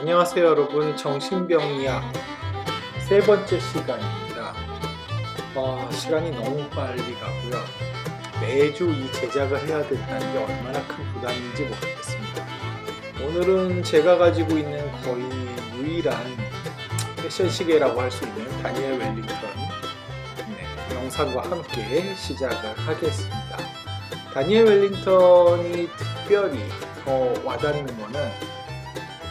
안녕하세요 여러분, 정신병이야 세 번째 시간입니다. 시간이 너무 빨리 가고요. 매주 이 제작을 해야 된다는 게 얼마나 큰 부담인지 모르겠습니다. 오늘은 제가 가지고 있는 거의 유일한 패션 시계라고 할 수 있는 다니엘 웰링턴 영상과 함께 시작을 하겠습니다. 다니엘 웰링턴이 특별히 더 와닿는 것은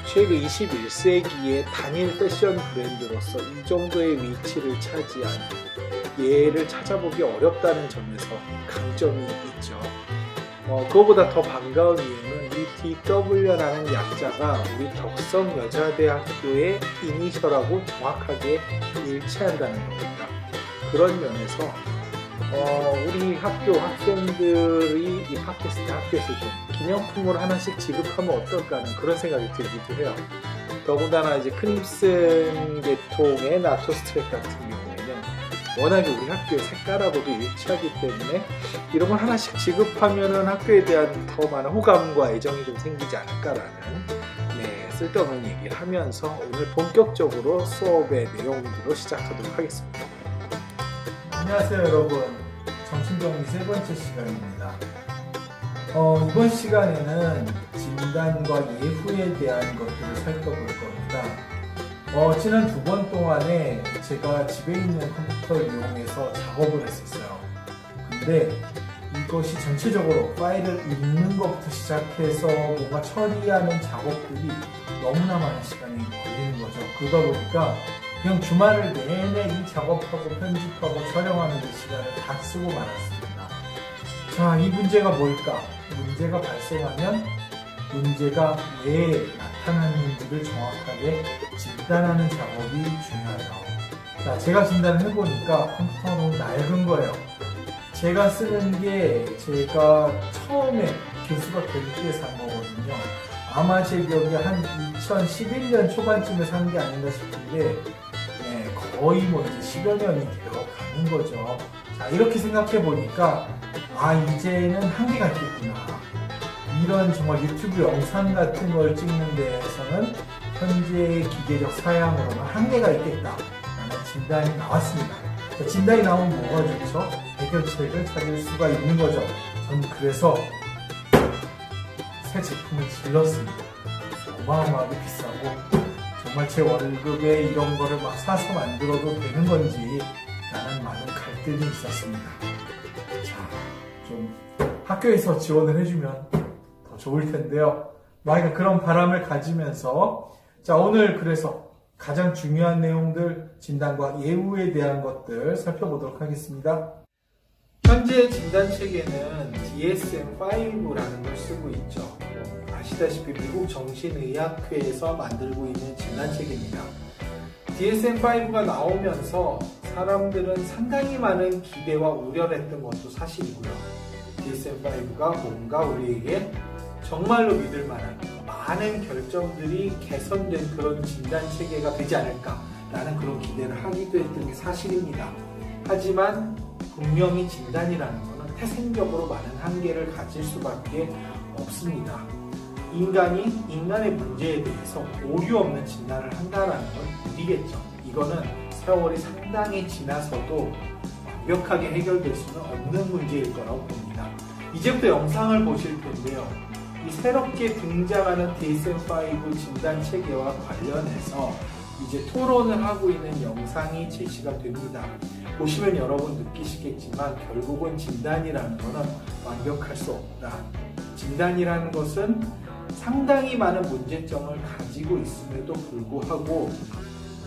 최근 21세기의 단일 패션 브랜드로서 이 정도의 위치를 차지한 얘를 찾아보기 어렵다는 점에서 강점이 있죠. 그거보다 더 반가운 이유는 이 DW라는 약자가 우리 덕성여자대학교의 이니셜하고 정확하게 일치한다는 겁니다. 그런 면에서 우리 학교 학생들이 이 팟캐스트 학교에서 좀 기념품을 하나씩 지급하면 어떨까 하는 그런 생각이 들기도 해요. 더군다나 이제 크림슨 계통의 나토스트랙 같은 경우에는 워낙에 우리 학교의 색깔하고도 일치하기 때문에 이런 걸 하나씩 지급하면은 학교에 대한 더 많은 호감과 애정이 좀 생기지 않을까라는 쓸데없는 얘기를 하면서 오늘 본격적으로 수업의 내용으로 시작하도록 하겠습니다. 안녕하세요 여러분, 정신병리 세 번째 시간입니다. 이번 시간에는 진단과 예후에 대한 것들을 살펴볼 겁니다. 지난 2번 동안에 제가 집에 있는 컴퓨터를 이용해서 작업을 했었어요. 근데 이것이 전체적으로 파일을 읽는 것부터 시작해서 뭔가 처리하는 작업들이 너무나 많은 시간이 걸리는 거죠. 그러다 보니까 그냥 주말을 내내 이 작업하고 편집하고 촬영하는 데 시간을 다 쓰고 말았습니다. 자, 이 문제가 뭘까? 문제가 발생하면 문제가 왜 나타나는지를 정확하게 진단하는 작업이 중요하죠. 자, 제가 진단을 해보니까 컴퓨터가 너무 낡은 거예요. 제가 쓰는 게 제가 처음에 교수가 될 때 산 거거든요. 아마 제 기억에 한 2011년 초반쯤에 산 게 아닌가 싶은데 거의 이제 10여 년이 되어 가는 거죠. 자, 이렇게 생각해 보니까 이제는 한계가 있겠구나. 이런 정말 유튜브 영상 같은 걸 찍는 데에서는 현재의 기계적 사양으로는 한계가 있겠다라는 진단이 나왔습니다. 자, 진단이 나오면 뭐가 좋죠? 해결책을 찾을 수가 있는 거죠. 전 그래서 새 제품을 질렀습니다. 어마어마하게 비싸고 정말 제 월급에 이런 거를 막 사서 만들어도 되는 건지 라는 많은 갈등이 있었습니다. 자, 좀 학교에서 지원을 해주면 더 좋을 텐데요. 그런 바람을 가지면서 자, 오늘 그래서 가장 중요한 내용들, 진단과 예후에 대한 것들 살펴보도록 하겠습니다. 현재 진단책에는 DSM-5라는 걸 쓰고 있죠. 아시다시피 미국 정신의학회에서 만들고 있는 진단책입니다. DSM-5가 나오면서 사람들은 상당히 많은 기대와 우려를 했던 것도 사실이고요. DSM-5가 뭔가 우리에게 정말로 믿을 만한 많은 결정들이 개선된 그런 진단체계가 되지 않을까라는 그런 기대를 하기도 했던 게 사실입니다. 하지만 분명히 진단이라는 것은 태생적으로 많은 한계를 가질 수밖에 없습니다. 인간이 인간의 문제에 대해서 오류 없는 진단을 한다는 건 무리겠죠. 이거는 세월이 상당히 지나서도 완벽하게 해결될 수는 없는 문제일 거라고 봅니다. 이제부터 영상을 보실 텐데요. 이 새롭게 등장하는 DSM-5 진단 체계와 관련해서 이제 토론을 하고 있는 영상이 제시가 됩니다. 보시면 여러분 느끼시겠지만 결국은 진단이라는 것은 완벽할 수 없다. 진단이라는 것은 상당히 많은 문제점을 가지고 있음에도 불구하고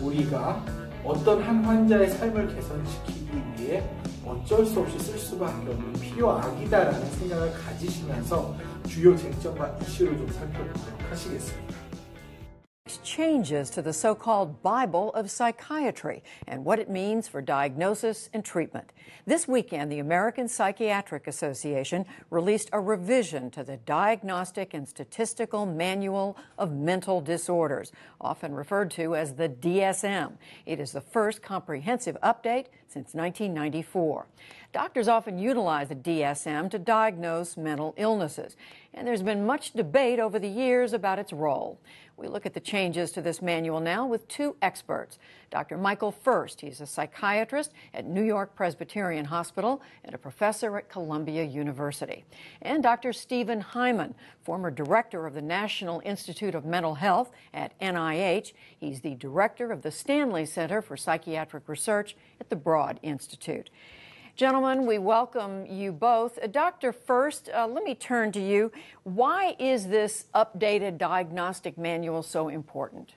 우리가 어떤 한 환자의 삶을 개선시키기 위해 어쩔 수 없이 쓸 수밖에 없는 필요악이다라는 생각을 가지시면서 주요 쟁점과 이슈를 좀 살펴보도록 하시겠습니다. Changes to the so-called Bible of psychiatry and what it means for diagnosis and treatment. This weekend, the American Psychiatric Association released a revision to the Diagnostic and Statistical Manual of Mental Disorders, often referred to as the DSM. It is the first comprehensive update since 1994. Doctors often utilize the DSM to diagnose mental illnesses, and there's been much debate over the years about its role. We look at the changes to this manual now with two experts. Dr. Michael Furst, he's a psychiatrist at New York Presbyterian Hospital and a professor at Columbia University. And Dr. Stephen Hyman, former director of the National Institute of Mental Health at NIH. He's the director of the Stanley Center for Psychiatric Research at the Broad Institute. Gentlemen, we welcome you both. Dr. Furst, let me turn to you. Why is this updated diagnostic manual so important?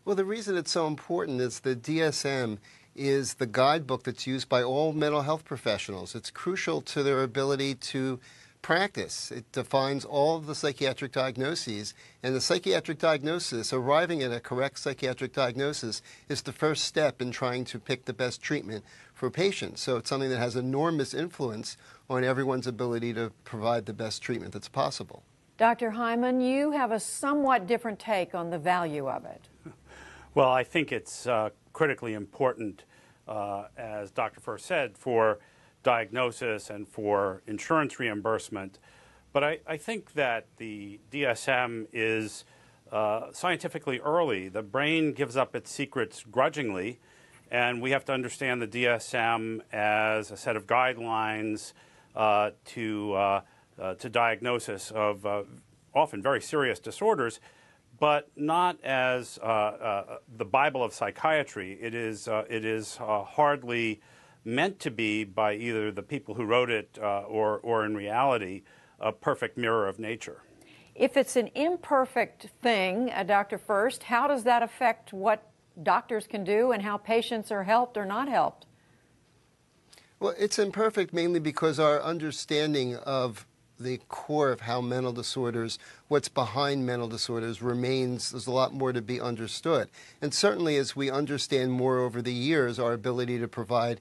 Well, the reason it's so important is the DSM is the guidebook that's used by all mental health professionals. It's crucial to their ability to practice. It defines all of the psychiatric diagnoses, and the psychiatric diagnosis, arriving at a correct psychiatric diagnosis, is the first step in trying to pick the best treatment for patients. So it's something that has enormous influence on everyone's ability to provide the best treatment that's possible. Dr. Hyman, you have a somewhat different take on the value of it. Well, I think it's critically important, as Dr. Furst said, for diagnosis and for insurance reimbursement. But I think that the DSM is scientifically early. The brain gives up its secrets grudgingly, and we have to understand the DSM as a set of guidelines to diagnosis of often very serious disorders, but not as the Bible of psychiatry. It is hardly meant to be, by either the people who wrote it or in reality, a perfect mirror of nature. If it's an imperfect thing, Dr. Furst, how does that affect what doctors can do and how patients are helped or not helped? Well, it's imperfect mainly because our understanding of the core of how mental disorders, what's behind mental disorders, remains, there's a lot more to be understood. And certainly as we understand more over the years, our ability to provide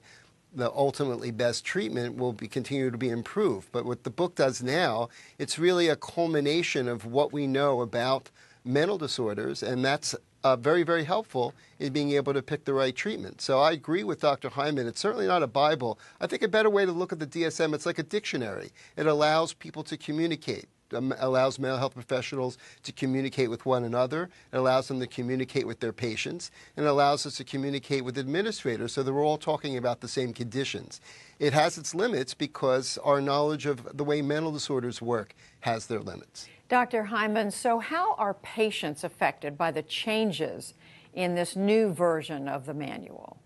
the ultimately best treatment will continue to be improved. But what the book does now, it's really a culmination of what we know about mental disorders, and that's very, very helpful in being able to pick the right treatment. So I agree with Dr. Hyman. It's certainly not a Bible. I think a better way to look at the DSM, it's like a dictionary. It allows people to communicate. Allows mental health professionals to communicate with one another. It allows them to communicate with their patients. And it allows us to communicate with administrators so that we're all talking about the same conditions. It has its limits because our knowledge of the way mental disorders work has their limits. Dr. Hyman, so how are patients affected by the changes in this new version of the manual?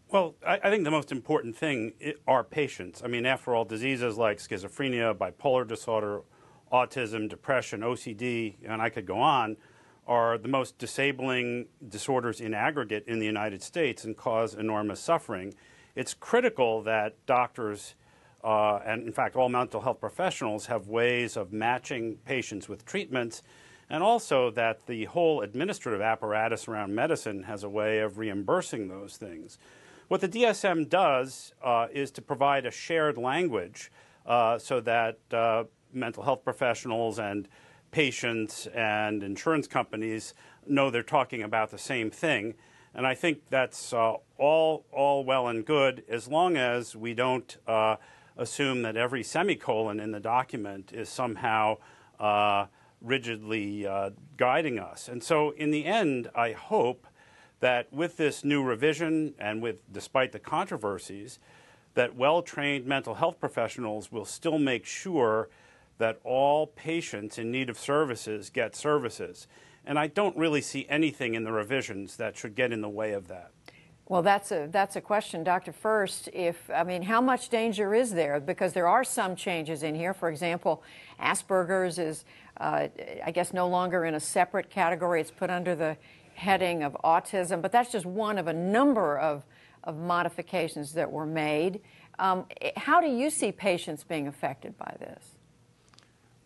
Well, I think the most important thing are patients. I mean, after all, diseases like schizophrenia, bipolar disorder, autism, depression, OCD, and I could go on, are the most disabling disorders in aggregate in the United States and cause enormous suffering. It's critical that doctors and, in fact, all mental health professionals have ways of matching patients with treatments, and also that the whole administrative apparatus around medicine has a way of reimbursing those things. What the DSM does is to provide a shared language so that mental health professionals and patients and insurance companies know they're talking about the same thing. And I think that's all well and good as long as we don't assume that every semicolon in the document is somehow rigidly guiding us. And so in the end, I hope that with this new revision and despite the controversies, that well-trained mental health professionals will still make sure that all patients in need of services get services. And I don't really see anything in the revisions that should get in the way of that. Well, that's a question, Dr. Furst. How much danger is there? Because there are some changes in here. For example, Asperger's is, I guess, no longer in a separate category. It's put under the heading of autism, but that's just one of a number of modifications that were made. How do you see patients being affected by this?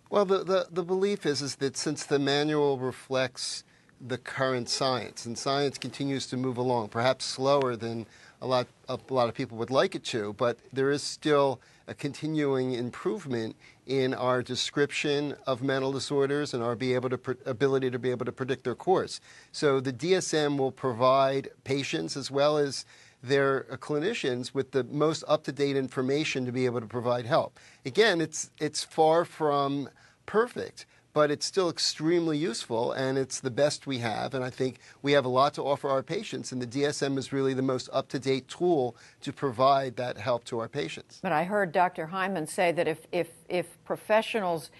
Well, the belief is that since the manual reflects the current science, and science continues to move along, perhaps slower than a lot of people would like it to, but there is still a continuing improvement in our description of mental disorders and our ability to be able to predict their course. So the DSM will provide patients as well as their clinicians with the most up-to-date information to be able to provide help. Again, it's far from perfect, but it's still extremely useful, and it's the best we have. And I think we have a lot to offer our patients, and the DSM is really the most up-to-date tool to provide that help to our patients. But I heard Dr. Hyman say that if professionals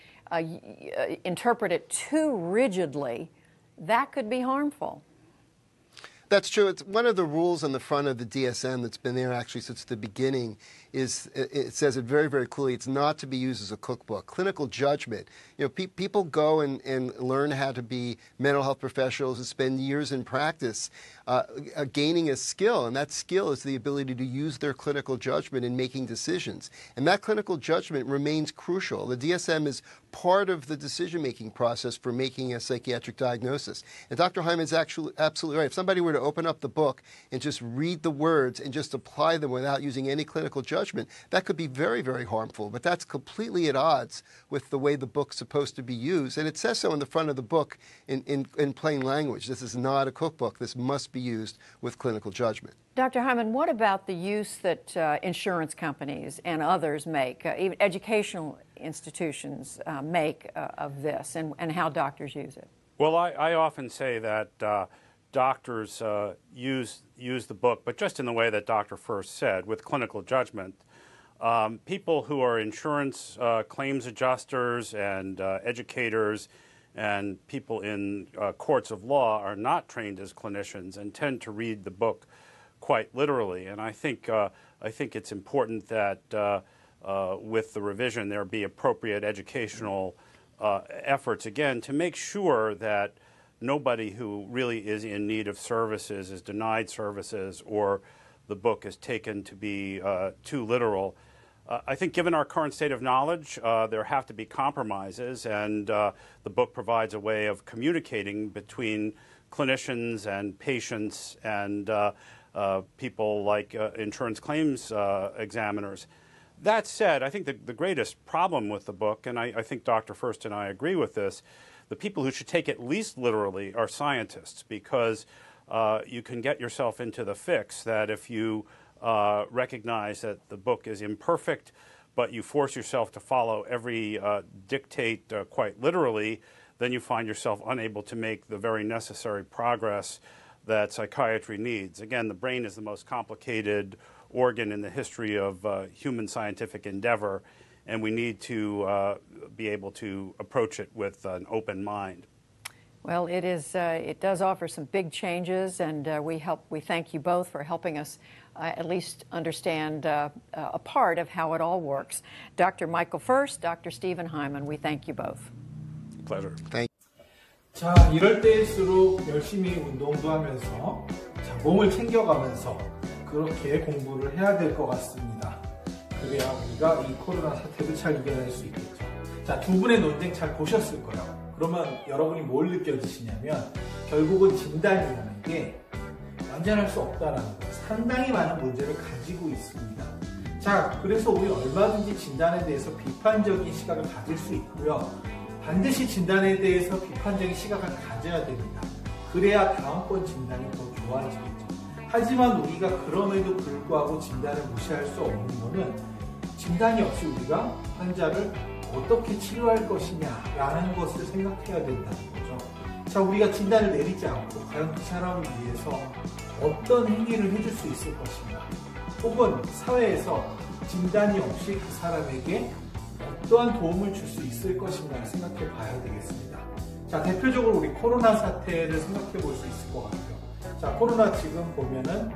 interpret it too rigidly, that could be harmful. That's true. It's one of the rules on the front of the DSM that's been there actually since the beginning. Is it says it very, very clearly. It's not to be used as a cookbook. Clinical judgment. You know, people go and learn how to be mental health professionals and spend years in practice gaining a skill, and that skill is the ability to use their clinical judgment in making decisions. And that clinical judgment remains crucial. The DSM is part of the decision-making process for making a psychiatric diagnosis. And Dr. Hyman's actually absolutely right. If somebody were to open up the book and just read the words and just apply them without using any clinical judgment, that could be very, very harmful. But that's completely at odds with the way the book's supposed to be used. And it says so in the front of the book in plain language. This is not a cookbook. This must be used with clinical judgment. Dr. Hyman, what about the use that insurance companies and others make, even educational institutions make of this, and how doctors use it? Well, I often say that doctors use the book, but just in the way that Dr. First said, with clinical judgment. People who are insurance claims adjusters and educators and people in courts of law are not trained as clinicians and tend to read the book quite literally. And I think it's important that with the revision there be appropriate educational efforts, again, to make sure that nobody who really is in need of services is denied services or the book is taken to be too literal. I think given our current state of knowledge, there have to be compromises, and the book provides a way of communicating between clinicians and patients and people like insurance claims examiners. That said, I think the greatest problem with the book, and I think Dr. First and I agree with this, the people who should take it least literally are scientists, because you can get yourself into the fix that if you recognize that the book is imperfect, but you force yourself to follow every dictate quite literally, then you find yourself unable to make the very necessary progress that psychiatry needs. Again, the brain is the most complicated organ in the history of human scientific endeavor, and we need to be able to approach it with an open mind. Well, it does offer some big changes, and we thank you both for helping us at least understand a part of how it all works. Dr. Michael First, Dr. Stephen Hyman, we thank you both. Pleasure. Thank you. 자, 이럴 때일수록 열심히 운동도 하면서 자, 몸을 챙겨가면서 그렇게 공부를 해야 될 것 같습니다. 그래야 우리가 이 코로나 사태를 잘 이겨낼 수 있겠죠. 자, 두 분의 논쟁 잘 보셨을 거예요. 그러면 여러분이 뭘 느껴지시냐면 결국은 진단이라는 게 완전할 수 없다는 거, 상당히 많은 문제를 가지고 있습니다. 자, 그래서 우리는 얼마든지 진단에 대해서 비판적인 시각을 가질 수 있고요. 반드시 진단에 대해서 비판적인 시각을 가져야 됩니다. 그래야 다음번 진단이 더 좋아지겠죠. 하지만 우리가 그럼에도 불구하고 진단을 무시할 수 없는 것은 진단이 없이 우리가 환자를 어떻게 치료할 것이냐라는 것을 생각해야 된다는 거죠. 자, 우리가 진단을 내리지 않고 과연 그 사람을 위해서 어떤 행위를 해줄 수 있을 것인가, 혹은 사회에서 진단이 없이 그 사람에게 어떠한 도움을 줄 수 있을 것인가를 생각해 봐야 되겠습니다. 자, 대표적으로 우리 코로나 사태를 생각해 볼 수 있을 것 같아요. 자, 코로나 지금 보면은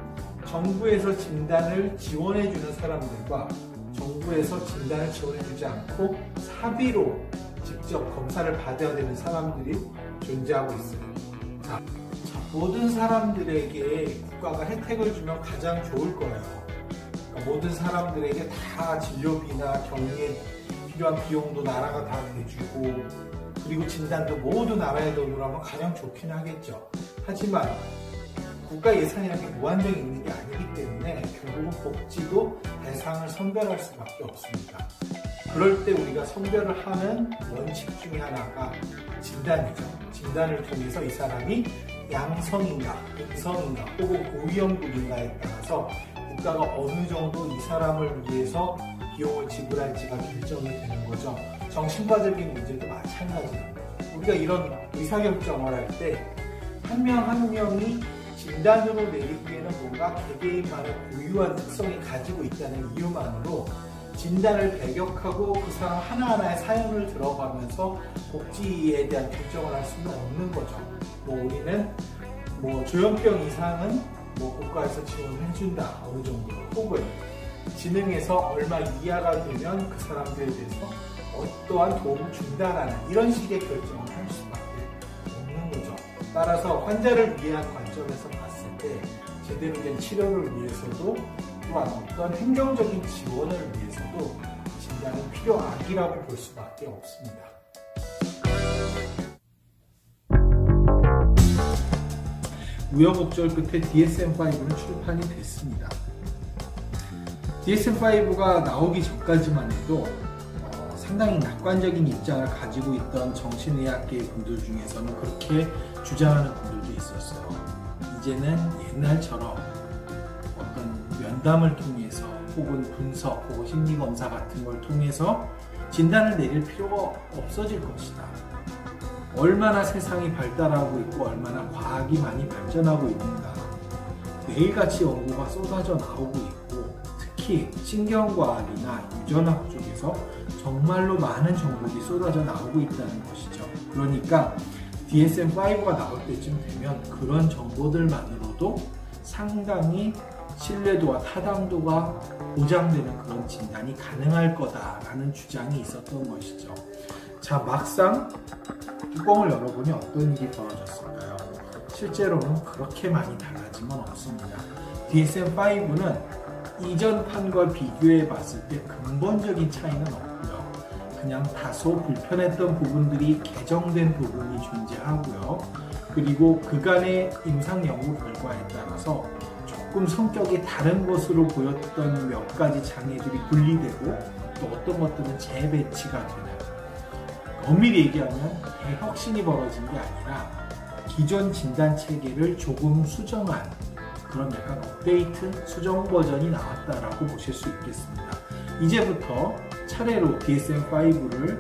정부에서 진단을 지원해 주는 사람들과 정부에서 진단을 지원해주지 않고 사비로 직접 검사를 받아야 되는 사람들이 존재하고 있어요. 자, 모든 사람들에게 국가가 혜택을 주면 가장 좋을 거예요. 그러니까 모든 사람들에게 다 진료비나 격리에 필요한 비용도 나라가 다 대주고, 그리고 진단도 모두 나라의 돈으로 하면 가장 좋긴 하겠죠. 하지만 국가 예산이라는 게 무한정이 있는 게 아니기 때문에 결국은 복지도 대상을 선별할 수밖에 없습니다. 그럴 때 우리가 선별을 하는 원칙 중에 하나가 진단이죠. 진단을 통해서 이 사람이 양성인가, 음성인가, 혹은 고위험군인가에 따라서 국가가 어느 정도 이 사람을 위해서 비용을 지불할지가 결정이 되는 거죠. 정신과적인 문제도 마찬가지입니다. 우리가 이런 의사결정을 할 때 한 명 한 명이 진단으로 내리기에는 뭔가 개개인만의 고유한 특성이 가지고 있다는 이유만으로 진단을 배격하고 그 사람 하나하나의 사연을 들어가면서 복지에 대한 결정을 할 수는 없는 거죠. 우리는 조현병 이상은 국가에서 지원해준다 어느 정도, 혹은 지능에서 얼마 이하가 되면 그 사람들에 대해서 어떠한 도움을 준다라는 이런 식의 결정을 할 수밖에 없는 거죠. 따라서 환자를 위한 관점에서 봤을 때 제대로 된 치료를 위해서도 또한 어떤 행정적인 지원을 위해서도 진단은 필요악이라고 볼 수밖에 없습니다. 우여곡절 끝에 DSM-5는 출판이 됐습니다. DSM-5가 나오기 전까지만 해도 상당히 낙관적인 입장을 가지고 있던 정신의학계의 분들 중에서는 그렇게 주장하는 분들도 있었어요. 이제는 옛날처럼 어떤 면담을 통해서 혹은 분석 혹은 심리검사 같은 걸 통해서 진단을 내릴 필요가 없어질 것이다. 얼마나 세상이 발달하고 있고 얼마나 과학이 많이 발전하고 있는가. 매일같이 연구가 쏟아져 나오고 있고 특히 신경과학이나 유전학 쪽에서 정말로 많은 정보들이 쏟아져 나오고 있다는 것이죠. 그러니까 DSM-5가 나올 때쯤 되면 그런 정보들만으로도 상당히 신뢰도와 타당도가 보장되는 그런 진단이 가능할 거다라는 주장이 있었던 것이죠. 자, 막상 뚜껑을 열어보니 어떤 일이 벌어졌을까요? 실제로는 그렇게 많이 달라진 건 없습니다. DSM-5는 이전 판과 비교해 봤을 때 근본적인 차이는 없고요. 그냥 다소 불편했던 부분들이 개정된 부분이 존재하고요. 그리고 그간의 임상 연구 결과에 따라서 조금 성격이 다른 것으로 보였던 몇 가지 장애들이 분리되고 또 어떤 것들은 재배치가 되는, 엄밀히 얘기하면 대혁신이 벌어진 게 아니라 기존 진단 체계를 조금 수정한 그런 약간 업데이트 수정 버전이 나왔다라고 보실 수 있겠습니다. 이제부터 차례로 DSM-5를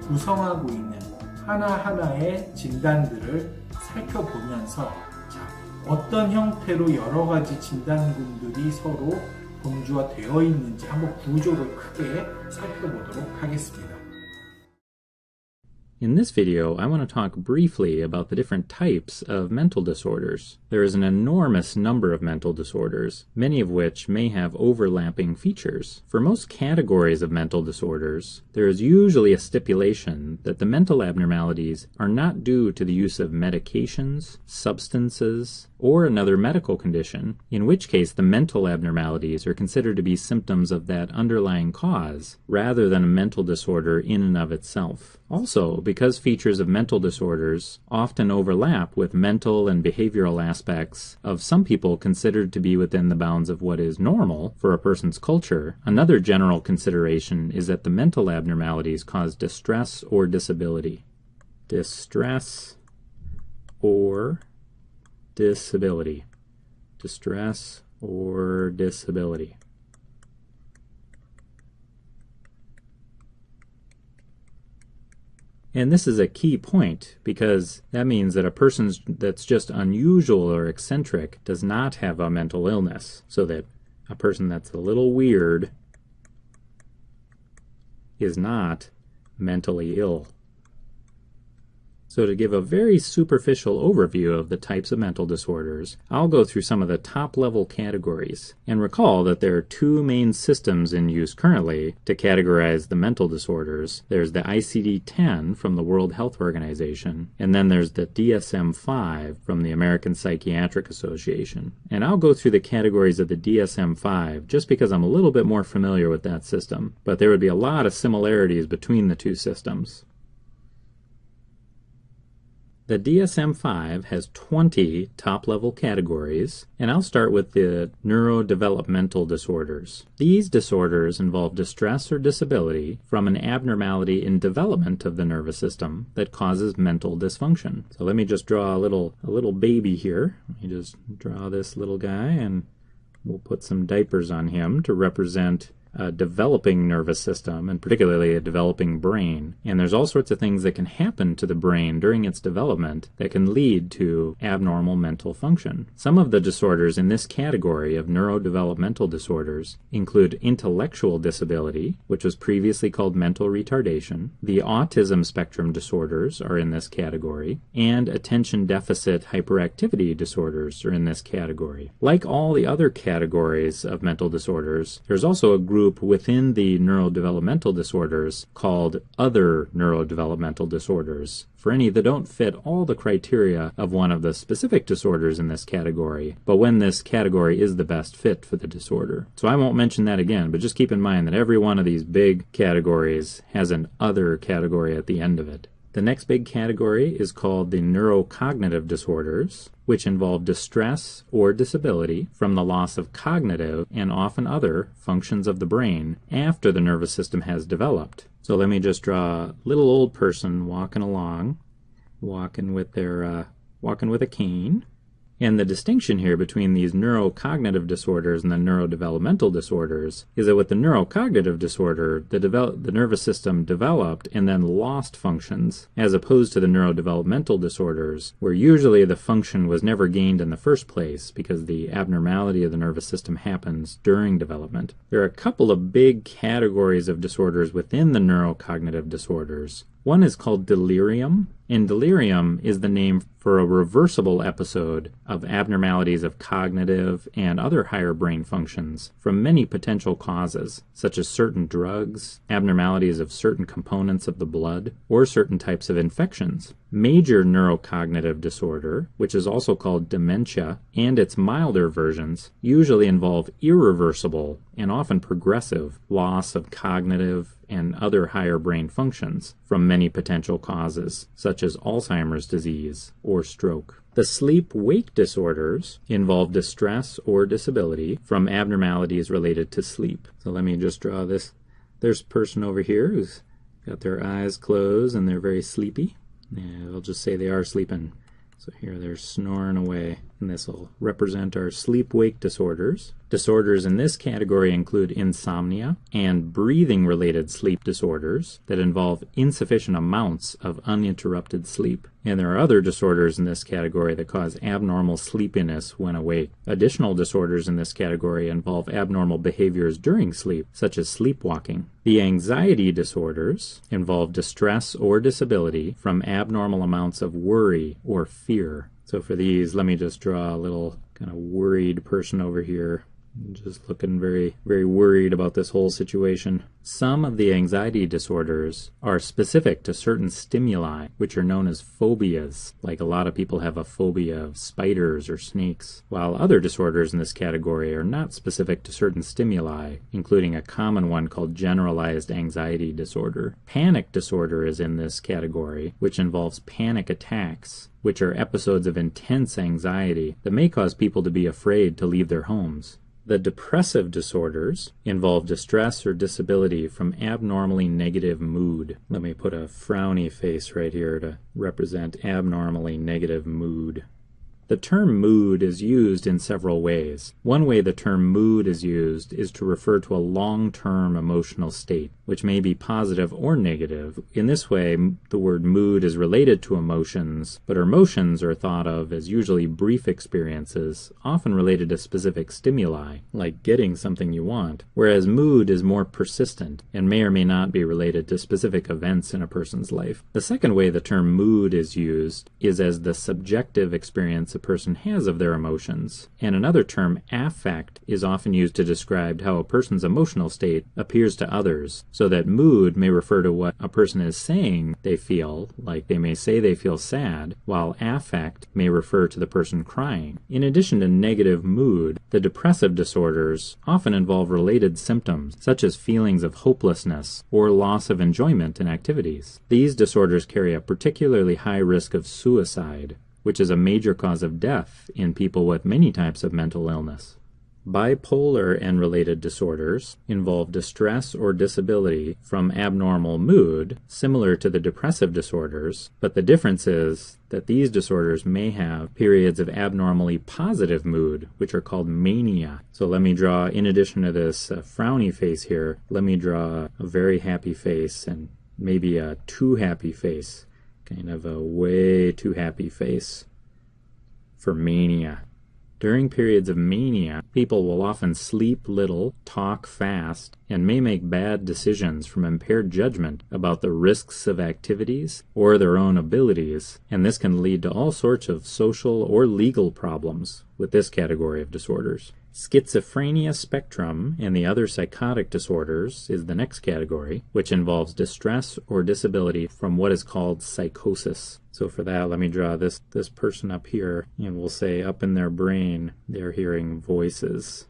구성하고 있는 하나하나의 진단들을 살펴보면서 어떤 형태로 여러 가지 진단군들이 서로 범주화 되어 있는지 한번 구조를 크게 살펴보도록 하겠습니다. In this video, I want to talk briefly about the different types of mental disorders. There is an enormous number of mental disorders, many of which may have overlapping features. For most categories of mental disorders, there is usually a stipulation that the mental abnormalities are not due to the use of medications, substances, or another medical condition, in which case the mental abnormalities are considered to be symptoms of that underlying cause, rather than a mental disorder in and of itself. Also, because features of mental disorders often overlap with mental and behavioral aspects of some people considered to be within the bounds of what is normal for a person's culture, another general consideration is that the mental abnormalities cause distress or disability. Distress or disability. Distress or disability. And this is a key point because that means that a person that's just unusual or eccentric does not have a mental illness, so that a person that's a little weird is not mentally ill. So to give a very superficial overview of the types of mental disorders, I'll go through some of the top-level categories. And recall that there are two main systems in use currently to categorize the mental disorders. There's the ICD-10 from the World Health Organization, and then there's the DSM-5 from the American Psychiatric Association. And I'll go through the categories of the DSM-5 just because I'm a little bit more familiar with that system, but there would be a lot of similarities between the two systems. The DSM-5 has 20 top-level categories, and I'll start with the neurodevelopmental disorders. These disorders involve distress or disability from an abnormality in development of the nervous system that causes mental dysfunction. So let me just draw a little baby here. Let me just draw this little guy, and we'll put some diapers on him to represent a developing nervous system, and particularly a developing brain. And there's all sorts of things that can happen to the brain during its development that can lead to abnormal mental function. Some of the disorders in this category of neurodevelopmental disorders include intellectual disability, which was previously called mental retardation. The autism spectrum disorders are in this category, and attention deficit hyperactivity disorders are in this category. Like all the other categories of mental disorders, there's also a group within the neurodevelopmental disorders called other neurodevelopmental disorders, for any that don't fit all the criteria of one of the specific disorders in this category, but when this category is the best fit for the disorder. So I won't mention that again, but just keep in mind that every one of these big categories has an other category at the end of it. The next big category is called the neurocognitive disorders, which involve distress or disability from the loss of cognitive and often other functions of the brain after the nervous system has developed. So let me just draw a little old person walking along, walking with a cane. And the distinction here between these neurocognitive disorders and the neurodevelopmental disorders is that with the neurocognitive disorder, the nervous system developed and then lost functions, as opposed to the neurodevelopmental disorders, where usually the function was never gained in the first place because the abnormality of the nervous system happens during development. There are a couple of big categories of disorders within the neurocognitive disorders. One is called delirium, and delirium is the name for a reversible episode of abnormalities of cognitive and other higher brain functions from many potential causes, such as certain drugs, abnormalities of certain components of the blood, or certain types of infections. Major neurocognitive disorder, which is also called dementia, and its milder versions, usually involve irreversible and often progressive loss of cognitive and other higher brain functions from many potential causes, such as Alzheimer's disease or stroke. The sleep-wake disorders involve distress or disability from abnormalities related to sleep. So let me just draw this. There's a person over here who's got their eyes closed and they're very sleepy. Yeah, I'll just say they are sleeping. So here they're snoring away, and this will represent our sleep-wake disorders. Disorders in this category include insomnia and breathing-related sleep disorders that involve insufficient amounts of uninterrupted sleep. And there are other disorders in this category that cause abnormal sleepiness when awake. Additional disorders in this category involve abnormal behaviors during sleep, such as sleepwalking. The anxiety disorders involve distress or disability from abnormal amounts of worry or fear. So for these, let me just draw a little kind of worried person over here. Just looking very, very worried about this whole situation. Some of the anxiety disorders are specific to certain stimuli, which are known as phobias. Like a lot of people have a phobia of spiders or snakes, while other disorders in this category are not specific to certain stimuli, including a common one called generalized anxiety disorder. Panic disorder is in this category, which involves panic attacks, which are episodes of intense anxiety that may cause people to be afraid to leave their homes. The depressive disorders involve distress or disability from abnormally negative mood. Let me put a frowny face right here to represent abnormally negative mood. The term mood is used in several ways. One way the term mood is used is to refer to a long-term emotional state, which may be positive or negative. In this way, the word mood is related to emotions, but emotions are thought of as usually brief experiences, often related to specific stimuli, like getting something you want, whereas mood is more persistent and may or may not be related to specific events in a person's life. The second way the term mood is used is as the subjective experience a person has of their emotions, and another term, affect, is often used to describe how a person's emotional state appears to others, so that mood may refer to what a person is saying they feel, like they may say they feel sad, while affect may refer to the person crying. In addition to negative mood, the depressive disorders often involve related symptoms, such as feelings of hopelessness or loss of enjoyment in activities. These disorders carry a particularly high risk of suicide, which is a major cause of death in people with many types of mental illness. Bipolar and related disorders involve distress or disability from abnormal mood, similar to the depressive disorders, but the difference is that these disorders may have periods of abnormally positive mood, which are called mania. So let me draw, in addition to this frowny face here, let me draw a very happy face and maybe a too happy face, kind of a way too happy face for mania. During periods of mania, people will often sleep little, talk fast, and may make bad decisions from impaired judgment about the risks of activities or their own abilities, and this can lead to all sorts of social or legal problems with this category of disorders. Schizophrenia spectrum and the other psychotic disorders is the next category, which involves distress or disability from what is called psychosis. So for that, let me draw this person up here, and we'll say up in their brain, they're hearing voices,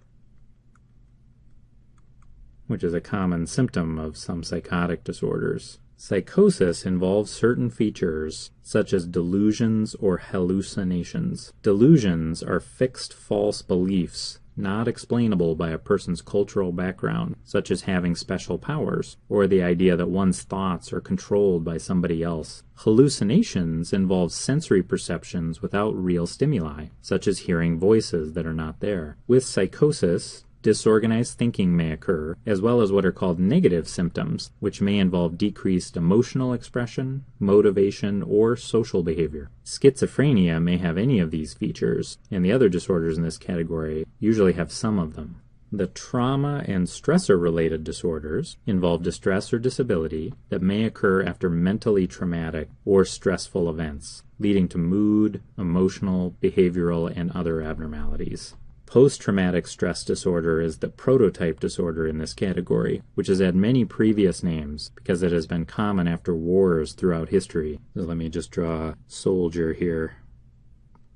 which is a common symptom of some psychotic disorders. Psychosis involves certain features, such as delusions or hallucinations. Delusions are fixed false beliefs not explainable by a person's cultural background, such as having special powers, or the idea that one's thoughts are controlled by somebody else. Hallucinations involve sensory perceptions without real stimuli, such as hearing voices that are not there. With psychosis, disorganized thinking may occur, as well as what are called negative symptoms, which may involve decreased emotional expression, motivation, or social behavior. Schizophrenia may have any of these features, and the other disorders in this category usually have some of them. The trauma and stressor-related disorders involve distress or disability that may occur after mentally traumatic or stressful events, leading to mood, emotional, behavioral, and other abnormalities. Post-traumatic stress disorder is the prototype disorder in this category, which has had many previous names because it has been common after wars throughout history. So let me just draw a soldier here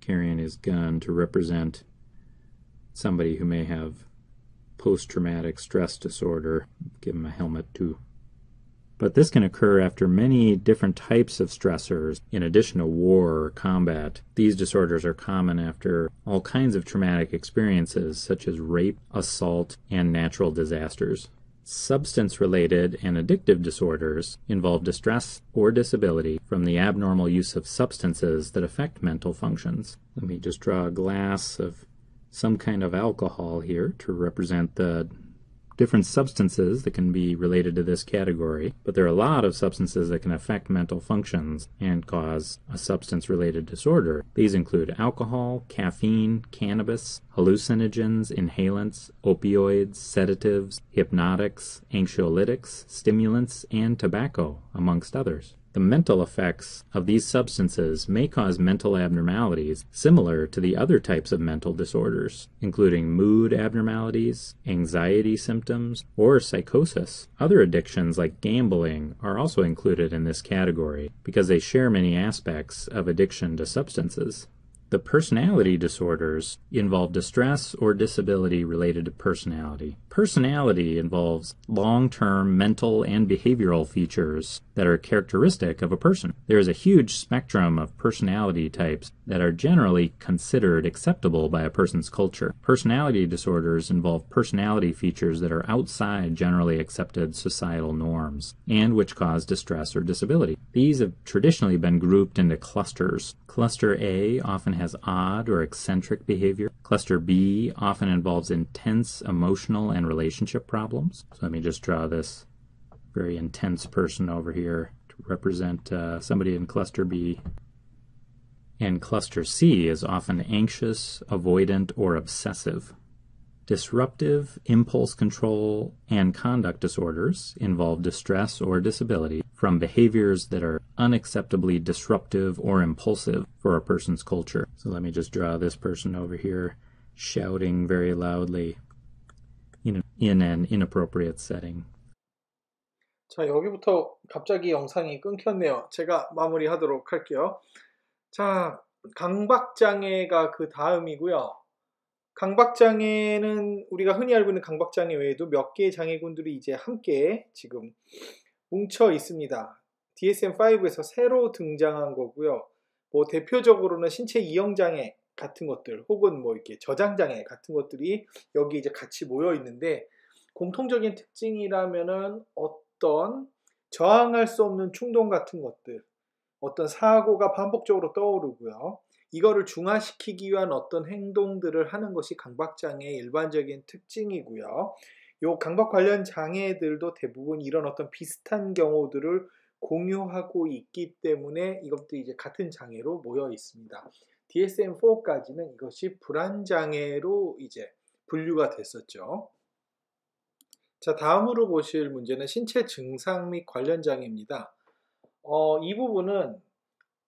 carrying his gun to represent somebody who may have post-traumatic stress disorder. Give him a helmet too. But this can occur after many different types of stressors, in addition to war or combat. These disorders are common after all kinds of traumatic experiences, such as rape, assault, and natural disasters. Substance-related and addictive disorders involve distress or disability from the abnormal use of substances that affect mental functions. Let me just draw a glass of some kind of alcohol here to represent the different substances that can be related to this category, but there are a lot of substances that can affect mental functions and cause a substance-related disorder. These include alcohol, caffeine, cannabis, hallucinogens, inhalants, opioids, sedatives, hypnotics, anxiolytics, stimulants, and tobacco, amongst others. The mental effects of these substances may cause mental abnormalities similar to the other types of mental disorders, including mood abnormalities, anxiety symptoms, or psychosis. Other addictions like gambling are also included in this category because they share many aspects of addiction to substances. The personality disorders involve distress or disability related to personality. Personality involves long-term mental and behavioral features that are characteristic of a person. There is a huge spectrum of personality types that are generally considered acceptable by a person's culture. Personality disorders involve personality features that are outside generally accepted societal norms and which cause distress or disability. These have traditionally been grouped into clusters. Cluster A often has odd or eccentric behavior. Cluster B often involves intense emotional and relationship problems. So let me just draw this very intense person over here to represent somebody in Cluster B. And Cluster C is often anxious, avoidant, or obsessive. Disruptive, impulse control, and conduct disorders involve distress or disability from behaviors that are unacceptably disruptive or impulsive for a person's culture. So let me just draw this person over here shouting very loudly in an inappropriate setting. 자, 여기부터 갑자기 영상이 끊겼네요. 제가 마무리하도록 할게요. 자, 강박장애가 그 다음이고요. 강박장애는 우리가 흔히 알고 있는 강박장애 외에도 몇 개의 장애군들이 이제 함께 지금 뭉쳐 있습니다. DSM-5에서 새로 등장한 거고요. 뭐 대표적으로는 신체 이형장애, 같은 것들 혹은 뭐 이렇게 저장장애 같은 것들이 여기 이제 같이 모여 있는데 공통적인 특징이라면은 어떤 저항할 수 없는 충동 같은 것들, 어떤 사고가 반복적으로 떠오르고요. 이거를 중화시키기 위한 어떤 행동들을 하는 것이 강박장애의 일반적인 특징이고요. 요 강박 관련 장애들도 대부분 이런 어떤 비슷한 경우들을 공유하고 있기 때문에 이것도 이제 같은 장애로 모여 있습니다. DSM-4까지는 이것이 불안장애로 이제 분류가 됐었죠. 자, 다음으로 보실 문제는 신체 증상 및 관련 장애입니다. 이 부분은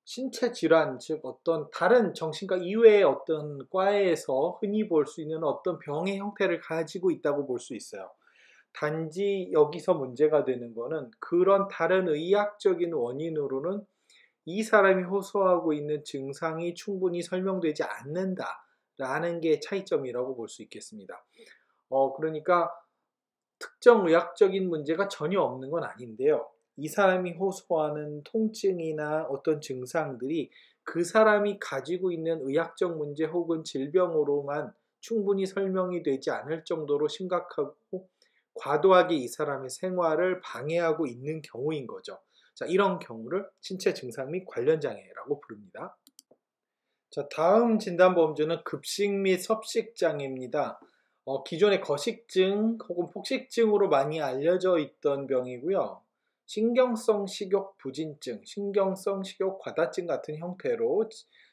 신체 질환, 즉 어떤 다른 정신과 이외의 어떤 과에서 흔히 볼 수 있는 어떤 병의 형태를 가지고 있다고 볼 수 있어요. 단지 여기서 문제가 되는 거는 그런 다른 의학적인 원인으로는 이 사람이 호소하고 있는 증상이 충분히 설명되지 않는다라는 게 차이점이라고 볼 수 있겠습니다. 그러니까 특정 의학적인 문제가 전혀 없는 건 아닌데요. 이 사람이 호소하는 통증이나 어떤 증상들이 그 사람이 가지고 있는 의학적 문제 혹은 질병으로만 충분히 설명이 되지 않을 정도로 심각하고 과도하게 이 사람의 생활을 방해하고 있는 경우인 거죠. 자, 이런 경우를 신체 증상 및 관련 장애라고 부릅니다. 자, 다음 진단 범주는 급식 및 섭식 장애입니다. 기존의 거식증 혹은 폭식증으로 많이 알려져 있던 병이고요. 신경성 식욕 부진증, 신경성 식욕 과다증 같은 형태로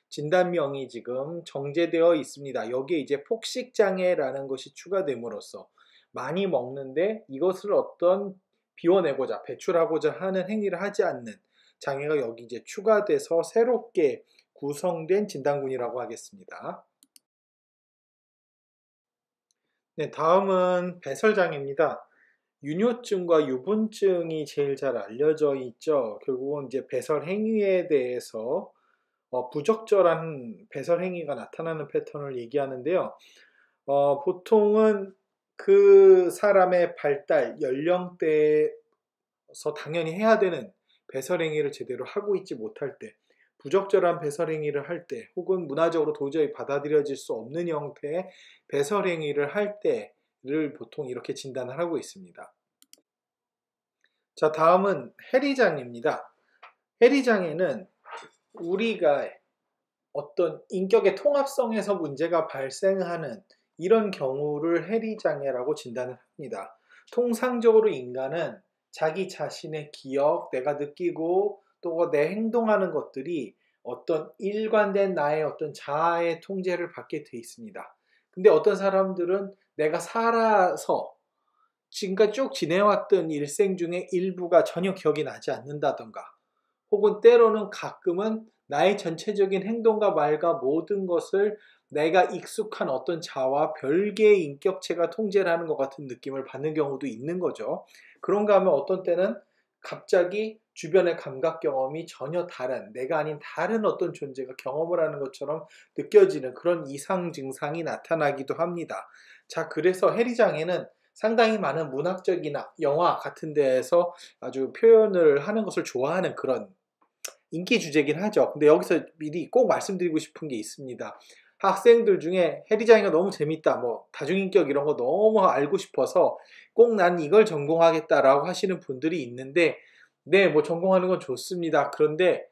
진단명이 지금 정제되어 있습니다. 여기에 이제 폭식장애라는 것이 추가됨으로써 많이 먹는데 이것을 어떤 비워내고자 배출하고자 하는 행위를 하지 않는 장애가 여기 이제 추가돼서 새롭게 구성된 진단군이라고 하겠습니다. 네, 다음은 배설장애입니다. 유뇨증과 유분증이 제일 잘 알려져 있죠. 결국은 이제 배설 행위에 대해서 부적절한 배설 행위가 나타나는 패턴을 얘기하는데요. 보통은 그 사람의 발달, 연령대에서 당연히 해야 되는 배설 행위를 제대로 하고 있지 못할 때, 부적절한 배설 행위를 할 때, 혹은 문화적으로 도저히 받아들여질 수 없는 형태의 배설 행위를 할 때를 보통 이렇게 진단을 하고 있습니다. 자, 다음은 해리장애입니다. 해리장애는 우리가 어떤 인격의 통합성에서 문제가 발생하는 이런 경우를 해리장애라고 진단을 합니다. 통상적으로 인간은 자기 자신의 기억, 내가 느끼고 또 내 행동하는 것들이 어떤 일관된 나의 어떤 자아의 통제를 받게 돼 있습니다. 근데 어떤 사람들은 내가 살아서 지금까지 쭉 지내왔던 일생 중에 일부가 전혀 기억이 나지 않는다던가 혹은 때로는 가끔은 나의 전체적인 행동과 말과 모든 것을 내가 익숙한 어떤 자와 별개의 인격체가 통제를 하는 것 같은 느낌을 받는 경우도 있는 거죠. 그런가 하면 어떤 때는 갑자기 주변의 감각 경험이 전혀 다른, 내가 아닌 다른 어떤 존재가 경험을 하는 것처럼 느껴지는 그런 이상 증상이 나타나기도 합니다. 자, 그래서 해리장애는 상당히 많은 문학적이나 영화 같은 데에서 아주 표현을 하는 것을 좋아하는 그런 인기 주제긴 하죠. 근데 여기서 미리 꼭 말씀드리고 싶은 게 있습니다. 학생들 중에 해리장애가 너무 재밌다, 뭐 다중인격 이런 거 너무 알고 싶어서 꼭 난 이걸 전공하겠다라고 하시는 분들이 있는데, 네, 뭐 전공하는 건 좋습니다. 그런데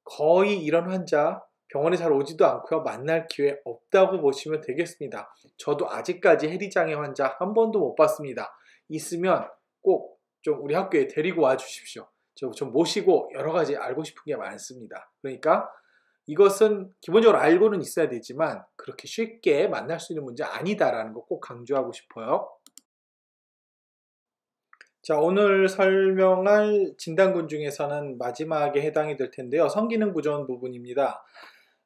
거의 이런 환자 병원에 잘 오지도 않고요. 만날 기회 없다고 보시면 되겠습니다. 저도 아직까지 해리장애 환자 한 번도 못 봤습니다. 있으면 꼭 좀 우리 학교에 데리고 와 주십시오. 좀 모시고 여러 가지 알고 싶은 게 많습니다. 그러니까 이것은 기본적으로 알고는 있어야 되지만 그렇게 쉽게 만날 수 있는 문제 아니다라는 거 꼭 강조하고 싶어요. 자, 오늘 설명할 진단군 중에서는 마지막에 해당이 될 텐데요. 성기능 부전 부분입니다.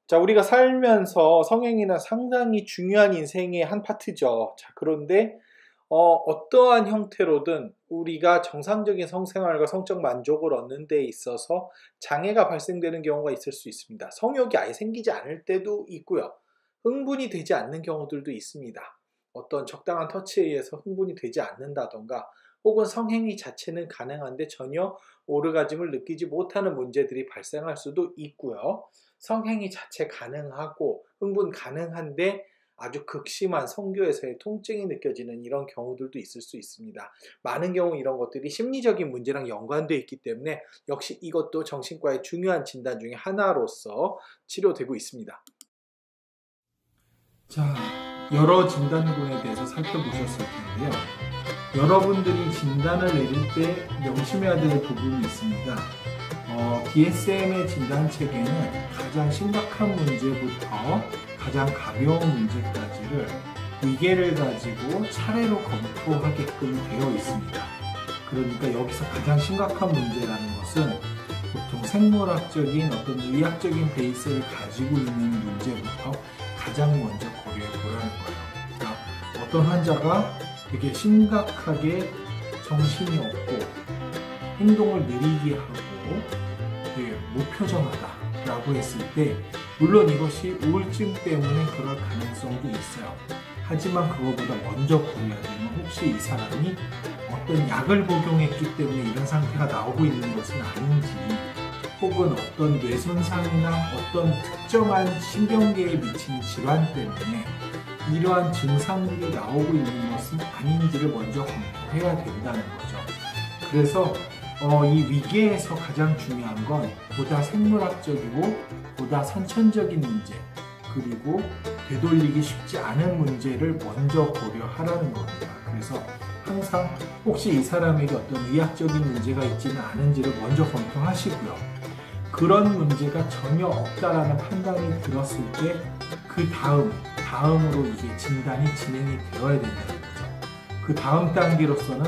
자, 우리가 살면서 성행위는 상당히 중요한 인생의 한 파트죠. 자, 그런데 어떠한 형태로든 우리가 정상적인 성생활과 성적 만족을 얻는 데 있어서 장애가 발생되는 경우가 있을 수 있습니다. 성욕이 아예 생기지 않을 때도 있고요. 흥분이 되지 않는 경우들도 있습니다. 어떤 적당한 터치에 의해서 흥분이 되지 않는다던가 혹은 성행위 자체는 가능한데 전혀 오르가즘을 느끼지 못하는 문제들이 발생할 수도 있고요. 성행위 자체 가능하고 흥분 가능한데 아주 극심한 성교에서의 통증이 느껴지는 이런 경우들도 있을 수 있습니다. 많은 경우 이런 것들이 심리적인 문제랑 연관되어 있기 때문에 역시 이것도 정신과의 중요한 진단 중에 하나로서 치료되고 있습니다. 자, 여러 진단군에 대해서 살펴보셨을 텐데요. 여러분들이 진단을 내릴 때 명심해야 될 부분이 있습니다. DSM의 진단체계는 가장 심각한 문제부터 가장 가벼운 문제까지를 위계를 가지고 차례로 검토하게끔 되어 있습니다. 그러니까 여기서 가장 심각한 문제라는 것은 보통 생물학적인 어떤 의학적인 베이스를 가지고 있는 문제부터 가장 먼저 고려해 보라는 거예요. 그러니까 어떤 환자가 되게 심각하게 정신이 없고 행동을 느리게 하고 되게 무표정하다라고 했을 때 물론 이것이 우울증 때문에 그럴 가능성도 있어요. 하지만 그거보다 먼저 고려해야 되는 혹시 이 사람이 어떤 약을 복용했기 때문에 이런 상태가 나오고 있는 것은 아닌지, 혹은 어떤 뇌손상이나 어떤 특정한 신경계에 미치는 질환 때문에 이러한 증상들이 나오고 있는 것은 아닌지를 먼저 검토해야 된다는 거죠. 그래서 이 위계에서 가장 중요한 건 보다 생물학적이고 보다 선천적인 문제, 그리고 되돌리기 쉽지 않은 문제를 먼저 고려하라는 겁니다. 그래서 항상 혹시 이 사람에게 어떤 의학적인 문제가 있지는 않은지를 먼저 검토하시고요. 그런 문제가 전혀 없다라는 판단이 들었을 때 그 다음으로 이게 진단이 진행이 되어야 된다는 거죠. 그 다음 단계로서는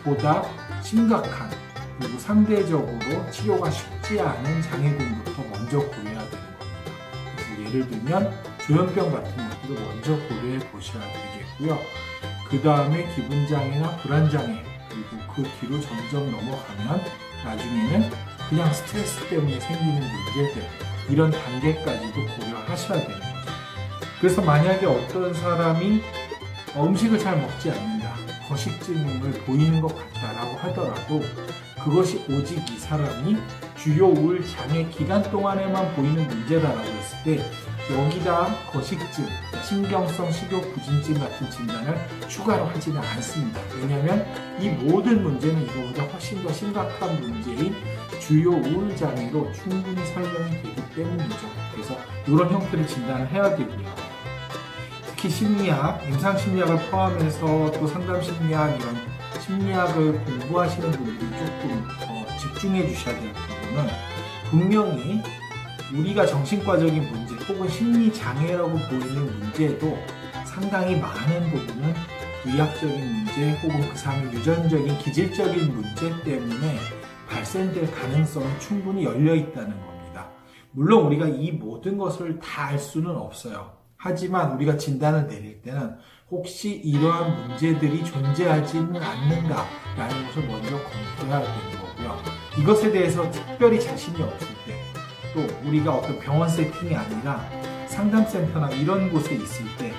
보다 심각한 그리고 상대적으로 치료가 쉽지 않은 장애군부터 먼저 고려해야 되는 겁니다. 그래서 예를 들면 조현병 같은 것들을 먼저 고려해 보셔야 되겠고요. 그 다음에 기분장애나 불안장애, 그리고 그 뒤로 점점 넘어가면 나중에는 그냥 스트레스 때문에 생기는 문제들, 이런 단계까지도 고려하셔야 되는 거죠. 그래서 만약에 어떤 사람이 음식을 잘 먹지 않는다, 거식증을 보이는 것 같다라고 하더라도 그것이 오직 이 사람이 주요 우울 장애 기간 동안에만 보이는 문제다라고 했을 때 여기다 거식증, 신경성 식욕 부진증 같은 진단을 추가로 하지는 않습니다. 왜냐하면 이 모든 문제는 이거보다 훨씬 더 심각한 문제인 주요 우울 장애로 충분히 설명이 되기 때문이죠. 그래서 이런 형태를 진단을 해야 되고요. 특히 심리학, 임상심리학을 포함해서 또 상담심리학, 이런 심리학을 공부하시는 분들이 조금 더 집중해 주셔야 될 부분은, 분명히 우리가 정신과적인 문제 혹은 심리장애라고 보이는 문제도 상당히 많은 부분은 의학적인 문제 혹은 그 사람의 유전적인 기질적인 문제 때문에 발생될 가능성은 충분히 열려 있다는 겁니다. 물론 우리가 이 모든 것을 다 알 수는 없어요. 하지만 우리가 진단을 내릴 때는 혹시 이러한 문제들이 존재하지는 않는가라는 것을 먼저 검토해야 되는 거고요. 이것에 대해서 특별히 자신이 없을 때, 또 우리가 어떤 병원 세팅이 아니라 상담센터나 이런 곳에 있을 때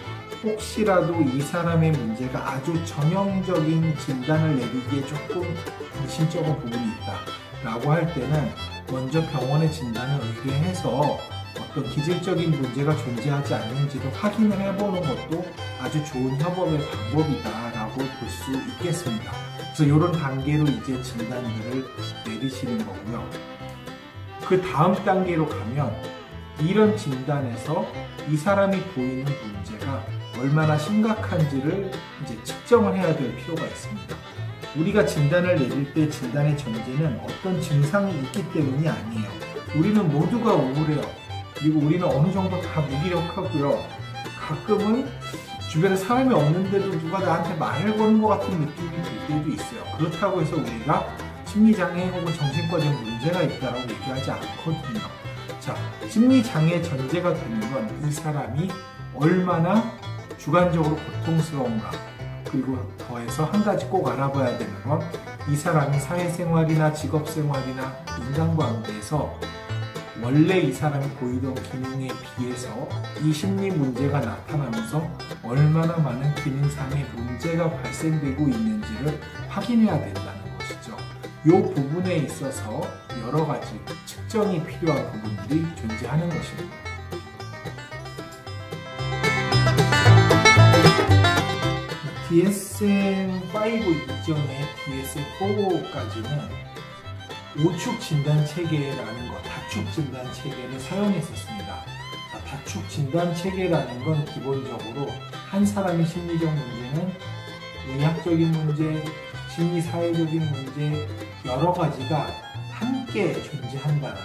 혹시라도 이 사람의 문제가 아주 전형적인 진단을 내리기에 조금 불신적인 부분이 있다라고 할 때는 먼저 병원의 진단을 의뢰해서 어떤 기질적인 문제가 존재하지 않는지를 확인을 해보는 것도 아주 좋은 협업의 방법이다라고 볼 수 있겠습니다. 그래서 이런 단계로 이제 진단들을 내리시는 거고요. 그 다음 단계로 가면 이런 진단에서 이 사람이 보이는 문제가 얼마나 심각한지를 이제 측정을 해야 될 필요가 있습니다. 우리가 진단을 내릴 때 진단의 전제는 어떤 증상이 있기 때문이 아니에요. 우리는 모두가 우울해요. 그리고 우리는 어느 정도 다 무기력하고요. 가끔은 주변에 사람이 없는데도 누가 나한테 말을 거는 것 같은 느낌이 들 때도 있어요. 그렇다고 해서 우리가 심리장애 혹은 정신과적 문제가 있다고 얘기하지 않거든요. 자, 심리장애 전제가 되는 건 이 사람이 얼마나 주관적으로 고통스러운가, 그리고 더해서 한 가지 꼭 알아봐야 되는 건 이 사람이 사회생활이나 직업생활이나 인간관계에서 원래 이 사람이 보이던 기능에 비해서 이 심리 문제가 나타나면서 얼마나 많은 기능상의 문제가 발생되고 있는지를 확인해야 된다는 것이죠. 이 부분에 있어서 여러 가지 측정이 필요한 부분들이 존재하는 것입니다. DSM-5 이전의 DSM-4까지는 5축 진단 체계라는 것, 다축 진단 체계를 사용했었습니다. 다축 진단 체계라는 건 기본적으로 한 사람의 심리적 문제는 의학적인 문제, 심리 사회적인 문제 여러 가지가 함께 존재한다는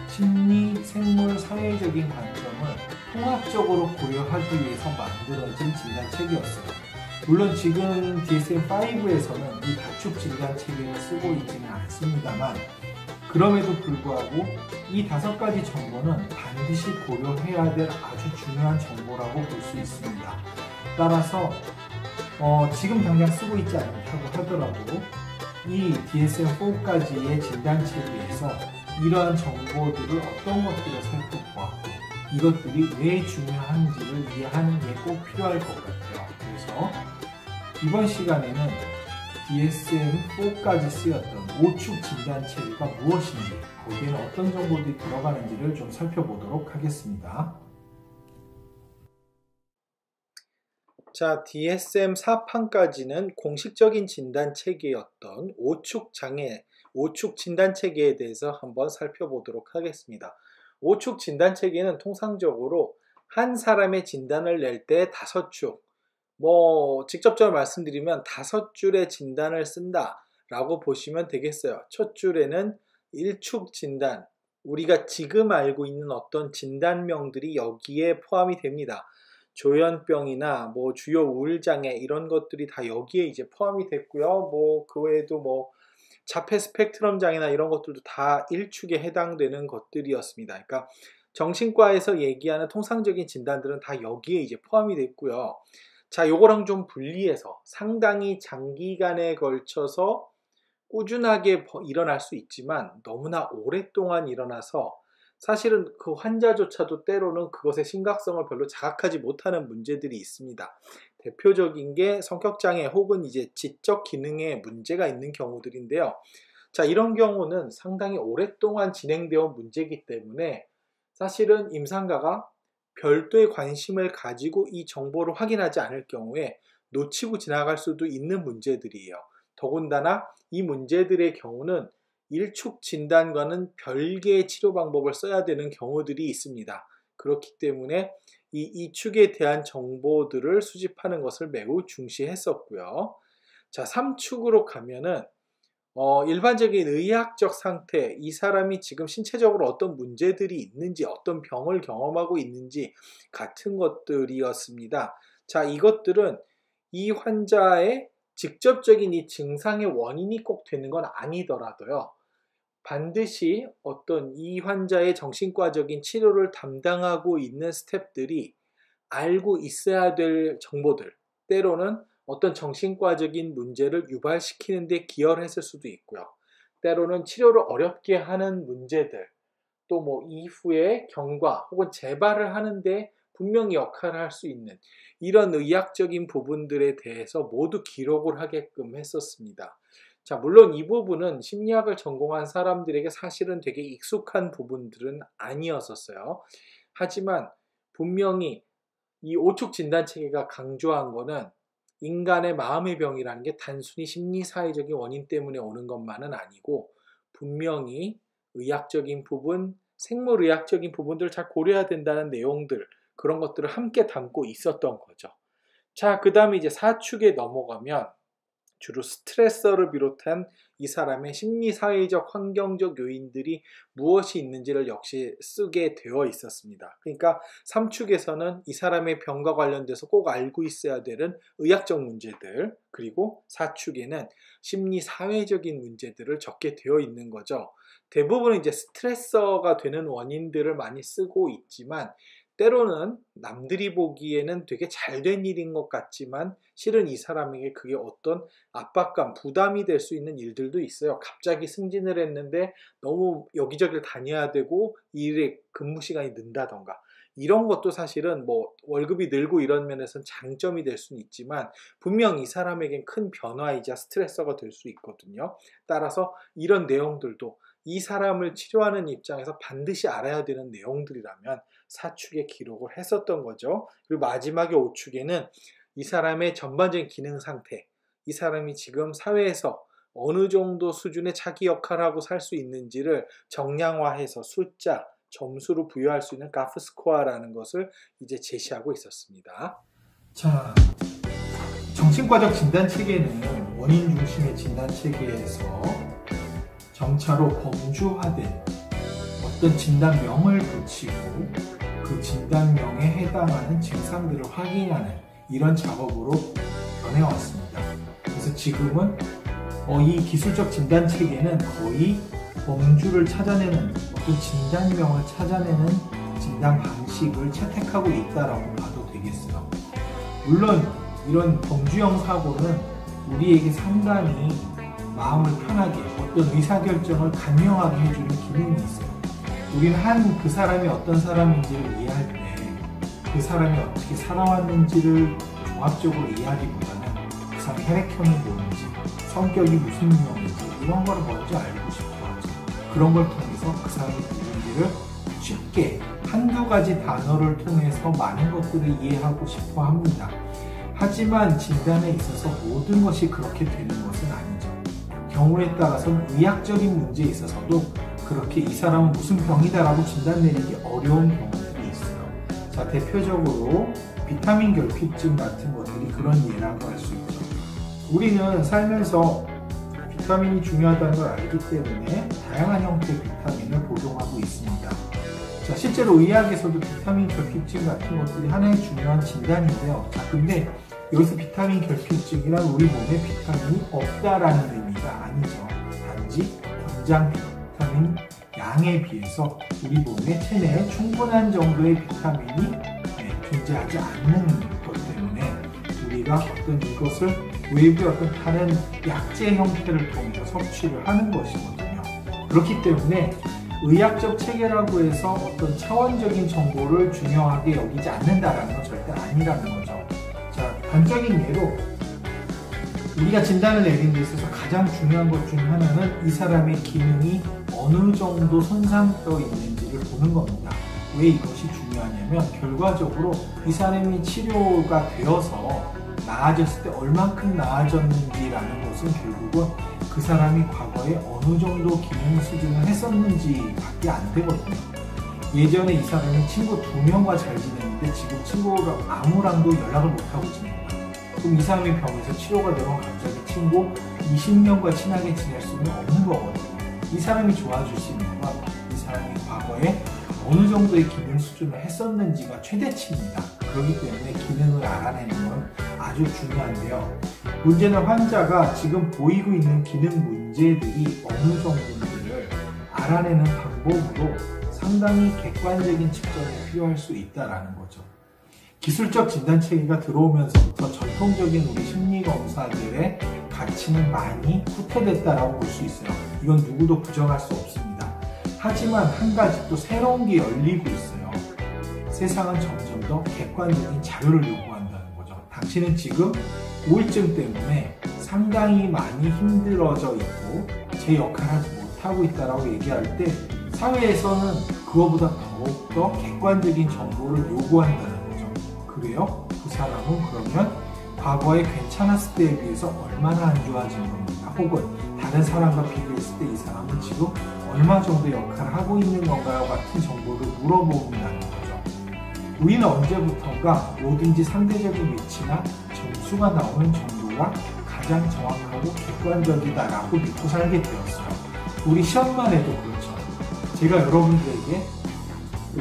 심리, 생물, 사회적인 관점을 통합적으로 고려하기 위해서 만들어진 진단 체계였어요. 물론 지금 DSM-5에서는 이 다축 진단 체계를 쓰고 있지는 않습니다만 그럼에도 불구하고 이 5가지 정보는 반드시 고려해야 될 아주 중요한 정보라고 볼 수 있습니다. 따라서 지금 당장 쓰고 있지 않다고 하더라도 이 DSM-4까지의 진단 체계에서 이러한 정보들을 어떤 것들을 살펴보았고 이것들이 왜 중요한지를 이해하는 게 꼭 필요할 것 같아요. 그래서 이번 시간에는 DSM-4까지 쓰였던 5축 진단 체계가 무엇인지 거기에는 어떤 정보들이 들어가는지를 좀 살펴보도록 하겠습니다. 자, DSM-4판까지는 공식적인 진단 체계였던 5축 장애, 5축 진단 체계에 대해서 한번 살펴보도록 하겠습니다. 5축 진단 체계는 통상적으로 한 사람의 진단을 낼 때 5축, 직접적으로 말씀드리면 5줄의 진단을 쓴다 라고 보시면 되겠어요. 첫 줄에는 1축 진단, 우리가 지금 알고 있는 어떤 진단명들이 여기에 포함이 됩니다. 조현병이나 주요 우울장애 이런 것들이 다 여기에 이제 포함이 됐고요. 그 외에도 자폐 스펙트럼 장애나 이런 것들도 다 1축에 해당되는 것들이었습니다. 그러니까 정신과에서 얘기하는 통상적인 진단들은 다 여기에 이제 포함이 됐고요. 자, 요거랑 좀 분리해서 상당히 장기간에 걸쳐서 꾸준하게 일어날 수 있지만 너무나 오랫동안 일어나서 사실은 그 환자조차도 때로는 그것의 심각성을 별로 자각하지 못하는 문제들이 있습니다. 대표적인 게 성격장애 혹은 이제 지적 기능에 문제가 있는 경우들인데요. 자, 이런 경우는 상당히 오랫동안 진행되어 온 문제이기 때문에 사실은 임상가가 별도의 관심을 가지고 이 정보를 확인하지 않을 경우에 놓치고 지나갈 수도 있는 문제들이에요. 더군다나 이 문제들의 경우는 1축 진단과는 별개의 치료 방법을 써야 되는 경우들이 있습니다. 그렇기 때문에 이 2축에 대한 정보들을 수집하는 것을 매우 중시했었고요. 자, 3축으로 가면은 일반적인 의학적 상태, 이 사람이 지금 신체적으로 어떤 문제들이 있는지, 어떤 병을 경험하고 있는지 같은 것들이었습니다. 자, 이것들은 이 환자의 직접적인 이 증상의 원인이 꼭 되는 건 아니더라도요. 반드시 어떤 이 환자의 정신과적인 치료를 담당하고 있는 스태프들이 알고 있어야 될 정보들, 때로는 어떤 정신과적인 문제를 유발시키는 데 기여를 했을 수도 있고요. 때로는 치료를 어렵게 하는 문제들, 또 이후에 경과 혹은 재발을 하는데 분명히 역할을 할 수 있는 이런 의학적인 부분들에 대해서 모두 기록을 하게끔 했었습니다. 자, 물론 이 부분은 심리학을 전공한 사람들에게 사실은 되게 익숙한 부분들은 아니었었어요. 하지만 분명히 이 5축 진단 체계가 강조한 거는 인간의 마음의 병이라는 게 단순히 심리사회적인 원인 때문에 오는 것만은 아니고 분명히 의학적인 부분, 생물의학적인 부분들을 잘 고려해야 된다는 내용들, 그런 것들을 함께 담고 있었던 거죠. 자, 그 다음에 이제 4축에 넘어가면 주로 스트레서를 비롯한 이 사람의 심리사회적 환경적 요인들이 무엇이 있는지를 역시 쓰게 되어 있었습니다. 그러니까 3축에서는 이 사람의 병과 관련돼서 꼭 알고 있어야 되는 의학적 문제들, 그리고 4축에는 심리사회적인 문제들을 적게 되어 있는 거죠. 대부분은 이제 스트레서가 되는 원인들을 많이 쓰고 있지만 때로는 남들이 보기에는 되게 잘된 일인 것 같지만 실은 이 사람에게 그게 어떤 압박감, 부담이 될 수 있는 일들도 있어요. 갑자기 승진을 했는데 너무 여기저기를 다녀야 되고 일의 근무 시간이 는다던가 이런 것도 사실은 월급이 늘고 이런 면에서는 장점이 될 수는 있지만 분명 이 사람에겐 큰 변화이자 스트레서가 될 수 있거든요. 따라서 이런 내용들도 이 사람을 치료하는 입장에서 반드시 알아야 되는 내용들이라면 4축에 기록을 했었던 거죠. 그리고 마지막에 5축에는 이 사람의 전반적인 기능 상태, 이 사람이 지금 사회에서 어느 정도 수준의 자기 역할을 하고 살 수 있는지를 정량화해서 숫자, 점수로 부여할 수 있는 가프 스코어라는 것을 이제 제시하고 있었습니다. 자, 정신과적 진단체계는 원인 중심의 진단체계에서 점차로 범주화된 어떤 진단명을 붙이고 그 진단명에 해당하는 증상들을 확인하는 이런 작업으로 변해왔습니다. 그래서 지금은 이 기술적 진단체계는 거의 범주를 찾아내는 어떤 진단명을 찾아내는 진단 방식을 채택하고 있다라고 봐도 되겠어요. 물론 이런 범주형 사고는 우리에게 상당히 마음을 편하게 어떤 의사결정을 간명하게 해주는 기능이 있어요. 우리는 그 사람이 어떤 사람인지를 이해할 때 그 사람이 어떻게 살아왔는지를 종합적으로 이해하기보다는 그 사람의 혈액형이 뭔지, 성격이 무슨 유형인지 이런 걸 먼저 알고 싶어하죠. 그런 걸 통해서 그 사람이 누군지를 쉽게 한두 가지 단어를 통해서 많은 것들을 이해하고 싶어 합니다. 하지만 진단에 있어서 모든 것이 그렇게 되는 것은 아니죠. 경우에 따라서는 의학적인 문제에 있어서도 그렇게 이 사람은 무슨 병이다라고 진단 내리기 어려운 경우들이 있어요. 자, 대표적으로 비타민 결핍증 같은 것들이 그런 예라고 할 수 있죠. 우리는 살면서 비타민이 중요하다는 걸 알기 때문에 다양한 형태의 비타민을 복용하고 있습니다. 자, 실제로 의학에서도 비타민 결핍증 같은 것들이 하나의 중요한 진단인데요. 자, 근데 여기서 비타민 결핍증이란 우리 몸에 비타민이 없다라는 의미가 아니죠. 단지 권장 비타민 양에 비해서 우리 몸의 체내에 충분한 정도의 비타민이 존재하지 않는 것 때문에 우리가 어떤 이것을 외부의 어떤 다른 약제 형태를 통해서 섭취를 하는 것이거든요. 그렇기 때문에 의학적 체계라고 해서 어떤 차원적인 정보를 중요하게 여기지 않는다라는 건 절대 아니라는 거죠. 자, 단적인 예로 우리가 진단을 내리는 데 있어서 가장 중요한 것 중 하나는 이 사람의 기능이 어느 정도 손상되어 있는지를 보는 겁니다. 왜 이것이 중요하냐면 결과적으로 이 사람이 치료가 되어서 나아졌을 때 얼만큼 나아졌는지라는 것은 결국은 그 사람이 과거에 어느 정도 기능 수준을 했었는지 밖에 안 되거든요. 예전에 이 사람이 친구 2명과 잘 지냈는데 지금 친구랑 아무랑도 연락을 못하고 지낸다. 그럼 이 사람의 병에서 치료가 되면 갑자기 친구 20명과 친하게 지낼 수는 없는 거거든요. 이 사람이 좋아지시는 건 이 사람이 과거에 어느 정도의 기능 수준을 했었는지가 최대치입니다. 그렇기 때문에 기능을 알아내는 건 아주 중요한데요. 문제는 환자가 지금 보이고 있는 기능 문제들이 어느 정도인지를 알아내는 방법으로 상당히 객관적인 측정이 필요할 수 있다는 거죠. 기술적 진단체계가 들어오면서부터 전통적인 우리 심리검사들의 가치는 많이 후퇴됐다고 볼 수 있어요. 이건 누구도 부정할 수 없습니다. 하지만 한 가지 또 새로운 게 열리고 있어요. 세상은 점점 더 객관적인 자료를 요구한다는 거죠. 당신은 지금 우울증 때문에 상당히 많이 힘들어져 있고 제 역할을 하지 못하고 있다고 얘기할 때 사회에서는 그거보다 더욱더 객관적인 정보를 요구한다는 거죠. 그래요? 그 사람은 그러면 과거에 괜찮았을 때에 비해서 얼마나 안 좋아진 겁니까? 혹은 다른 사람과 비교했을 때 이 사람은 지금 얼마 정도 역할을 하고 있는 건가요? 같은 정보를 물어본다는 거죠. 우리는 언제부턴가 뭐든지 상대적인 위치나 점수가 나오는 정도가 가장 정확하고 객관적이다라고 믿고 살게 되었어요. 우리 시험만 해도 그렇죠. 제가 여러분들에게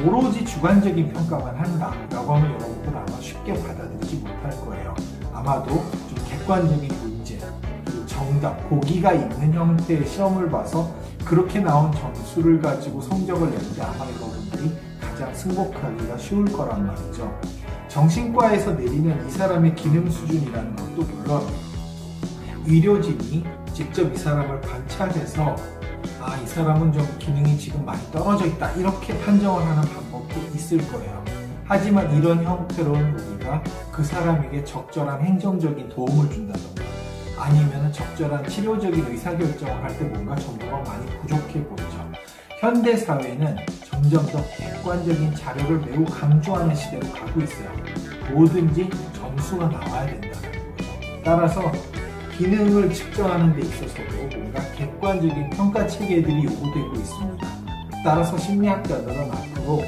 오로지 주관적인 평가만 한다라고 하면 여러분들 아마 쉽게 받아들이지 못할 거예요. 아마도 좀 객관적인 문제, 그리고 정답, 보기가 있는 형태의 시험을 봐서 그렇게 나온 점수를 가지고 성적을 낼 때 아마 여러분들이 가장 승복하기가 쉬울 거란 말이죠. 정신과에서 내리는 이 사람의 기능 수준이라는 것도 물론 의료진이 직접 이 사람을 관찰해서 이 사람은 좀 기능이 지금 많이 떨어져 있다 이렇게 판정을 하는 방법도 있을 거예요. 하지만 이런 형태로는 우리가 그 사람에게 적절한 행정적인 도움을 준다던가 아니면 적절한 치료적인 의사결정을 할 때 뭔가 정보가 많이 부족해 보이죠. 현대 사회는 점점 더 객관적인 자료를 매우 강조하는 시대로 가고 있어요. 뭐든지 점수가 나와야 된다는 거죠. 따라서 기능을 측정하는 데 있어서도 뭔가 객관적인 평가 체계들이 요구되고 있습니다. 따라서 심리학자들은 앞으로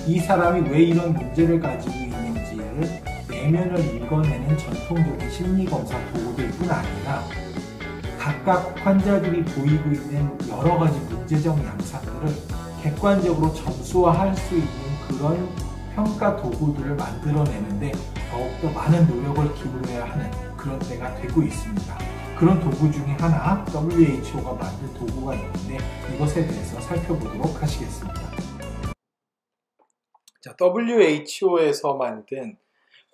이 사람이 왜 이런 문제를 가지고 있는지를 내면을 읽어내는 전통적인 심리검사 도구들 뿐 아니라 각각 환자들이 보이고 있는 여러 가지 문제적 양상들을 객관적으로 점수화할 수 있는 그런 평가 도구들을 만들어내는데 더욱더 많은 노력을 기울여야 하는 그런 때가 되고 있습니다. 그런 도구 중에 하나 WHO가 만든 도구가 있는데 이것에 대해서 살펴보도록 하시겠습니다. 자, WHO에서 만든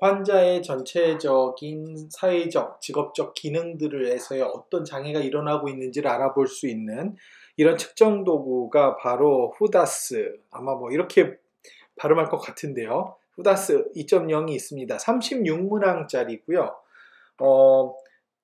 환자의 전체적인 사회적, 직업적 기능들에서의 어떤 장애가 일어나고 있는지를 알아볼 수 있는 이런 측정 도구가 바로 후다스, 아마 뭐 이렇게 발음할 것 같은데요. 후다스 2.0이 있습니다. 36문항짜리고요.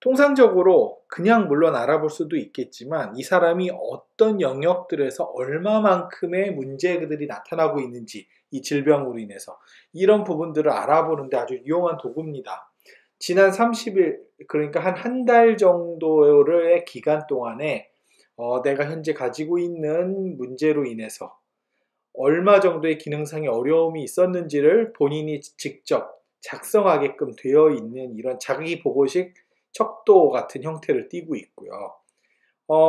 통상적으로 그냥 물론 알아볼 수도 있겠지만 이 사람이 어떤 영역들에서 얼마만큼의 문제들이 나타나고 있는지 이 질병으로 인해서 이런 부분들을 알아보는데 아주 유용한 도구입니다. 지난 30일 그러니까 한 달 정도의 기간 동안에 내가 현재 가지고 있는 문제로 인해서 얼마 정도의 기능상의 어려움이 있었는지를 본인이 직접 작성하게끔 되어 있는 이런 자기보고식 척도 같은 형태를 띠고 있고요.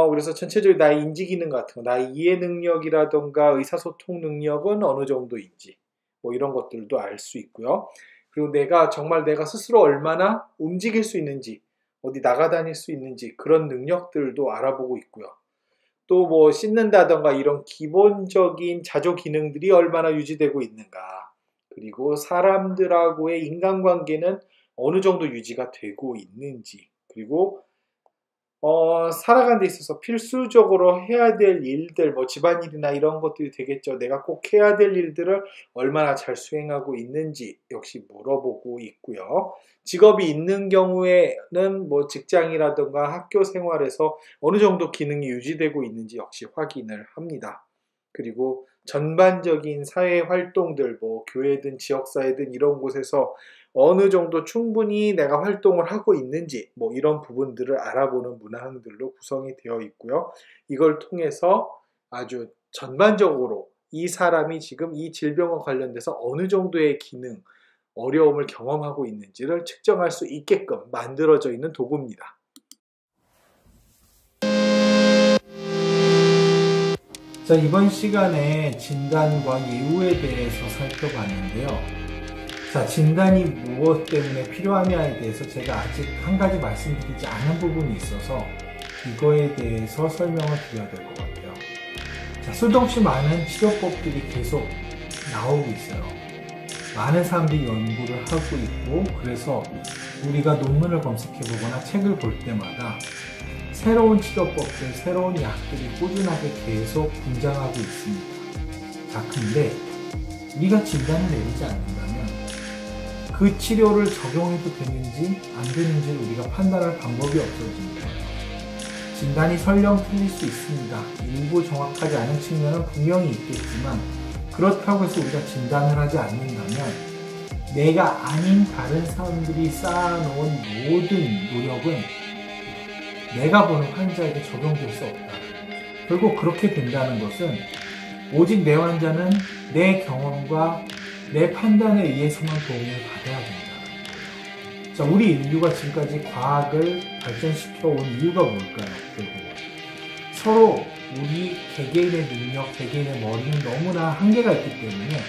그래서 전체적으로 나의 인지 기능 같은 거, 나의 이해 능력이라던가 의사소통 능력은 어느 정도인지 뭐 이런 것들도 알 수 있고요. 그리고 내가 스스로 얼마나 움직일 수 있는지, 어디 나가다닐 수 있는지 그런 능력들도 알아보고 있고요. 또 뭐 씻는다던가 이런 기본적인 자조 기능들이 얼마나 유지되고 있는가, 그리고 사람들하고의 인간관계는 어느 정도 유지가 되고 있는지, 그리고 살아가는 데 있어서 필수적으로 해야 될 일들, 뭐 집안일이나 이런 것들이 되겠죠. 내가 꼭 해야 될 일들을 얼마나 잘 수행하고 있는지 역시 물어보고 있고요. 직업이 있는 경우에는 뭐 직장이라든가 학교 생활에서 어느 정도 기능이 유지되고 있는지 역시 확인을 합니다. 그리고 전반적인 사회 활동들, 뭐 교회든 지역사회든 이런 곳에서 어느 정도 충분히 내가 활동을 하고 있는지 뭐 이런 부분들을 알아보는 문항들로 구성이 되어 있고요. 이걸 통해서 아주 전반적으로 이 사람이 지금 이 질병과 관련돼서 어느 정도의 기능, 어려움을 경험하고 있는지를 측정할 수 있게끔 만들어져 있는 도구입니다. 자, 이번 시간에 진단과 예후에 대해서 살펴봤는데요. 자, 진단이 무엇 때문에 필요하냐에 대해서 제가 아직 한 가지 말씀드리지 않은 부분이 있어서 이거에 대해서 설명을 드려야 될 것 같아요. 자, 수도 없이 많은 치료법들이 계속 나오고 있어요. 많은 사람들이 연구를 하고 있고, 그래서 우리가 논문을 검색해보거나 책을 볼 때마다 새로운 치료법들, 새로운 약들이 꾸준하게 계속 등장하고 있습니다. 자, 근데 우리가 진단을 내리지 않는다면 그 치료를 적용해도 되는지 안 되는지를 우리가 판단할 방법이 없어집니다. 진단이 설령 틀릴 수 있습니다. 일부 정확하지 않은 측면은 분명히 있겠지만 그렇다고 해서 우리가 진단을 하지 않는다면 내가 아닌 다른 사람들이 쌓아놓은 모든 노력은 내가 보는 환자에게 적용될 수 없다. 결국 그렇게 된다는 것은 오직 내 환자는 내 경험과 내 판단에 의해서만 도움을 받아야 된다. 자, 우리 인류가 지금까지 과학을 발전시켜온 이유가 뭘까요? 결국은 서로 우리 개개인의 능력, 개개인의 머리는 너무나 한계가 있기 때문에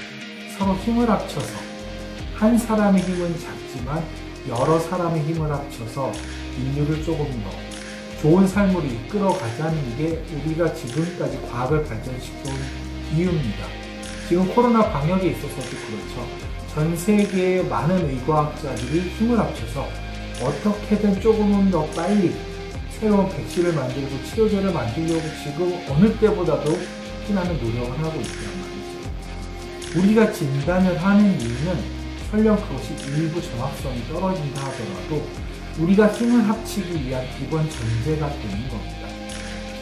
서로 힘을 합쳐서 한 사람의 힘은 작지만 여러 사람의 힘을 합쳐서 인류를 조금 더 좋은 삶으로 이끌어가자는 게 우리가 지금까지 과학을 발전시켜온 이유입니다. 지금 코로나 방역에 있어서도 그렇죠. 전 세계의 많은 의과학자들이 힘을 합쳐서 어떻게든 조금은 더 빨리 새로운 백신을 만들고 치료제를 만들려고 지금 어느 때보다도 피나는 노력을 하고 있단 말이죠. 우리가 진단을 하는 이유는 설령 그것이 일부 정확성이 떨어진다 하더라도 우리가 힘을 합치기 위한 기본 전제가 되는 겁니다.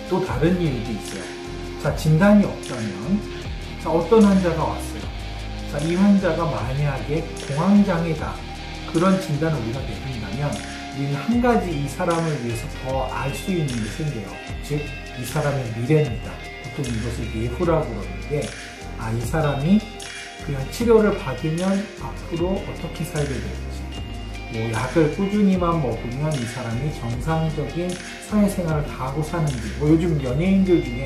또 다른 이유도 있어요. 자, 진단이 없다면, 자, 어떤 환자가 왔어요. 자, 이 환자가 만약에 공황장애다. 그런 진단을 우리가 내린다면, 우리는 한 가지 이 사람을 위해서 더 알 수 있는 게 생겨요. 즉, 이 사람의 미래입니다. 보통 이것을 예후라고 그러는데, 아, 이 사람이 그냥 치료를 받으면 앞으로 어떻게 살게 될지, 뭐 약을 꾸준히만 먹으면 이 사람이 정상적인 사회생활을 다 하고 사는지, 뭐 요즘 연예인들 중에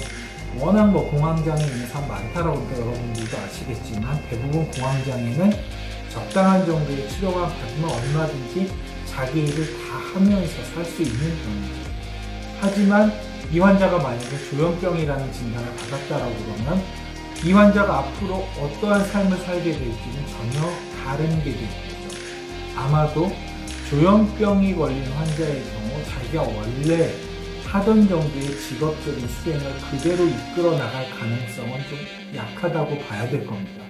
워낙 뭐 공황장애 있는 사람 많다라고 하는데 여러분들도 아시겠지만 대부분 공황장애는 적당한 정도의 치료만 받으면 얼마든지 자기 일을 다 하면서 살 수 있는 병이죠. 하지만 이 환자가 만약에 조현병이라는 진단을 받았다라고 그러면 이 환자가 앞으로 어떠한 삶을 살게 될지는 전혀 다른 게 되는 거죠. 아마도 조현병이 걸린 환자의 경우 자기가 원래 하던 정도의 직업적인 수행을 그대로 이끌어 나갈 가능성은 좀 약하다고 봐야 될 겁니다.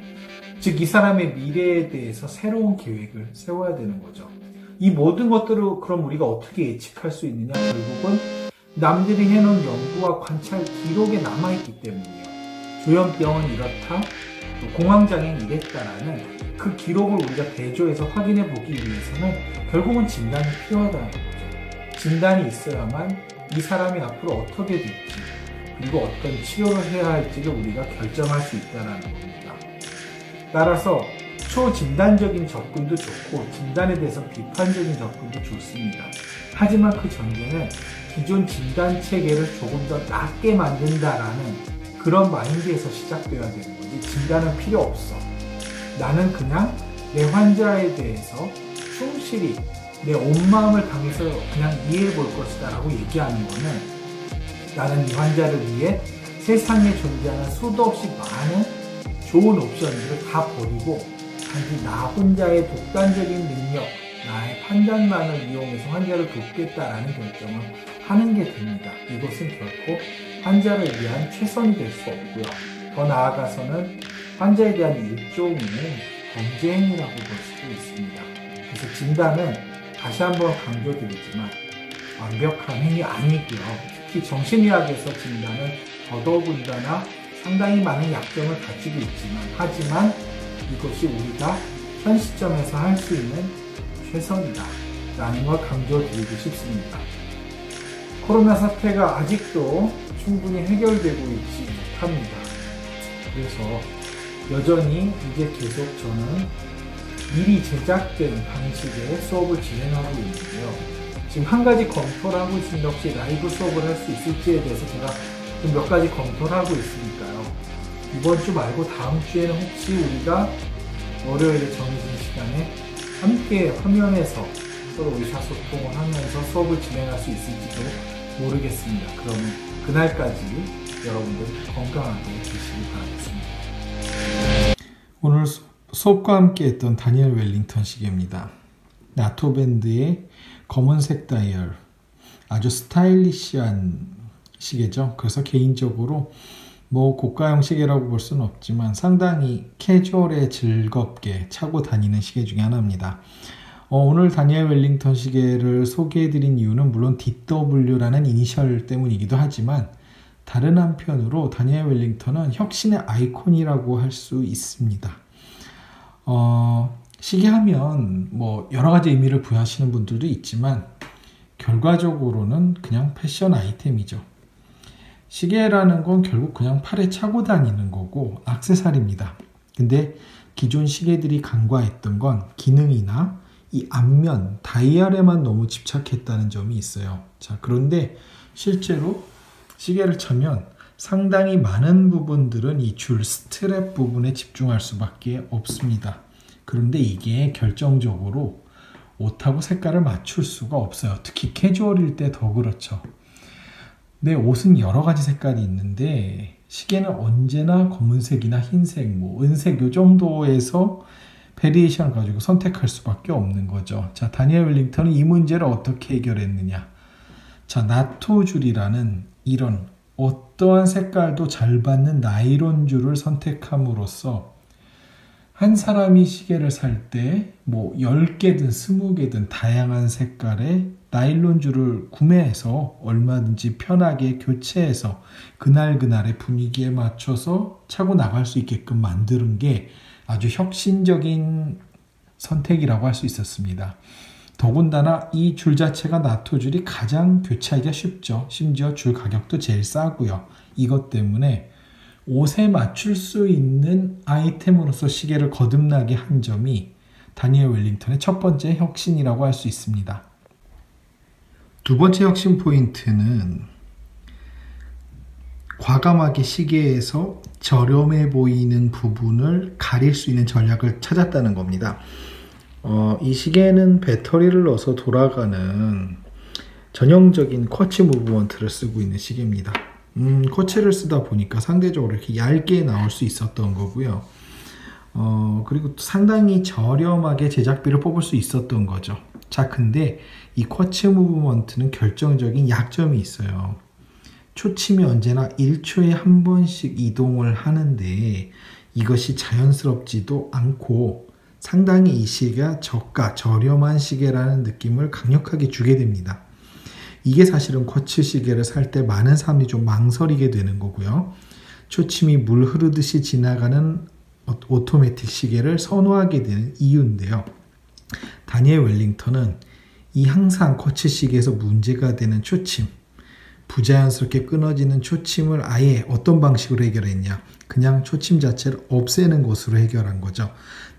즉, 이 사람의 미래에 대해서 새로운 계획을 세워야 되는 거죠. 이 모든 것들을 그럼 우리가 어떻게 예측할 수 있느냐? 결국은 남들이 해놓은 연구와 관찰 기록에 남아있기 때문이에요. 조현병은 이렇다, 공황장애는 이랬다라는 그 기록을 우리가 대조해서 확인해 보기 위해서는 결국은 진단이 필요하다는 거죠. 진단이 있어야만 이 사람이 앞으로 어떻게 될지, 그리고 어떤 치료를 해야 할지를 우리가 결정할 수 있다는 겁니다. 따라서 초진단적인 접근도 좋고 진단에 대해서 비판적인 접근도 좋습니다. 하지만 그 전제는 기존 진단 체계를 조금 더 낫게 만든다라는 그런 마인드에서 시작되어야 되는 거지. 진단은 필요 없어. 나는 그냥 내 환자에 대해서 충실히 내 온 마음을 당해서 그냥 이해해 볼 것이다 라고 얘기하는 거는 나는 이 환자를 위해 세상에 존재하는 수도 없이 많은 좋은 옵션들을 다 버리고 단지 나 혼자의 독단적인 능력, 나의 판단만을 이용해서 환자를 돕겠다라는 결정을 하는 게 됩니다. 이것은 결코 환자를 위한 최선이 될 수 없고요. 더 나아가서는 환자에 대한 일종의 범죄 행위라고 볼 수도 있습니다. 그래서 진단은 다시 한번 강조드리지만 완벽한 행위 아니고요. 특히 정신의학에서 진단은 더더군다나 상당히 많은 약점을 가지고 있지만, 하지만 이것이 우리가 현 시점에서 할 수 있는 최선이다 라는 걸 강조드리고 싶습니다. 코로나 사태가 아직도 충분히 해결되고 있지 못합니다. 그래서 여전히 이제 계속 저는 미리 제작된 방식의 수업을 진행하고 있는데요. 지금 한 가지 검토를 하고 있습니다. 혹시 라이브 수업을 할 수 있을지에 대해서 제가 좀 몇 가지 검토를 하고 있으니까요. 이번 주 말고 다음 주에는 혹시 우리가 월요일에 정해진 시간에 함께 화면에서 서로 의사소통을 하면서 수업을 진행할 수 있을지도 모르겠습니다. 그러면 그날까지 여러분들 건강하게 계시기 바라겠습니다. 오늘 수업과 함께 했던 다니엘 웰링턴 시계입니다. 나토 밴드의 검은색 다이얼, 아주 스타일리시한 시계죠. 그래서 개인적으로 뭐 고가형 시계라고 볼 수는 없지만 상당히 캐주얼에 즐겁게 차고 다니는 시계 중에 하나입니다. 오늘 다니엘 웰링턴 시계를 소개해드린 이유는 물론 DW라는 이니셜 때문이기도 하지만 다른 한편으로 다니엘 웰링턴은 혁신의 아이콘이라고 할 수 있습니다. 시계하면 뭐 여러 가지 의미를 부여하시는 분들도 있지만 결과적으로는 그냥 패션 아이템이죠. 시계라는 건 결국 그냥 팔에 차고 다니는 거고 액세서리입니다. 근데 기존 시계들이 간과했던 건 기능이나 이 앞면 다이얼에만 너무 집착했다는 점이 있어요. 자, 그런데 실제로 시계를 차면 상당히 많은 부분들은 이 줄 스트랩 부분에 집중할 수밖에 없습니다. 그런데 이게 결정적으로 옷하고 색깔을 맞출 수가 없어요. 특히 캐주얼일 때 더 그렇죠. 내 옷은 여러 가지 색깔이 있는데 시계는 언제나 검은색이나 흰색, 뭐 은색 요 정도에서 베리에이션을 가지고 선택할 수밖에 없는 거죠. 자, 다니엘 웰링턴은 이 문제를 어떻게 해결했느냐. 자, 나토 줄이라는 이런 어떠한 색깔도 잘 받는 나일론 줄을 선택함으로써 한 사람이 시계를 살 때 뭐 10개든 20개든 다양한 색깔의 나일론 줄을 구매해서 얼마든지 편하게 교체해서 그날그날의 분위기에 맞춰서 차고 나갈 수 있게끔 만드는 게 아주 혁신적인 선택이라고 할 수 있었습니다. 더군다나 이 줄 자체가 나토 줄이 가장 교체하기가 쉽죠. 심지어 줄 가격도 제일 싸고요. 이것 때문에 옷에 맞출 수 있는 아이템으로서 시계를 거듭나게 한 점이 다니엘 웰링턴의 첫 번째 혁신이라고 할 수 있습니다. 두 번째 혁신 포인트는 과감하게 시계에서 저렴해 보이는 부분을 가릴 수 있는 전략을 찾았다는 겁니다. 이 시계는 배터리를 넣어서 돌아가는 전형적인 쿼츠 무브먼트를 쓰고 있는 시계입니다. 쿼츠를 쓰다 보니까 상대적으로 이렇게 얇게 나올 수 있었던 거고요. 그리고 상당히 저렴하게 제작비를 뽑을 수 있었던 거죠. 자, 근데 이 쿼츠 무브먼트는 결정적인 약점이 있어요. 초침이 언제나 1초에 한 번씩 이동을 하는데 이것이 자연스럽지도 않고 상당히 이 시계가 저가, 저렴한 시계라는 느낌을 강력하게 주게 됩니다. 이게 사실은 쿼츠 시계를 살 때 많은 사람들이 좀 망설이게 되는 거고요. 초침이 물 흐르듯이 지나가는 오토매틱 시계를 선호하게 되는 이유인데요. 다니엘 웰링턴은 이 항상 쿼츠 시계에서 문제가 되는 초침, 부자연스럽게 끊어지는 초침을 아예 어떤 방식으로 해결했냐? 그냥 초침 자체를 없애는 것으로 해결한 거죠.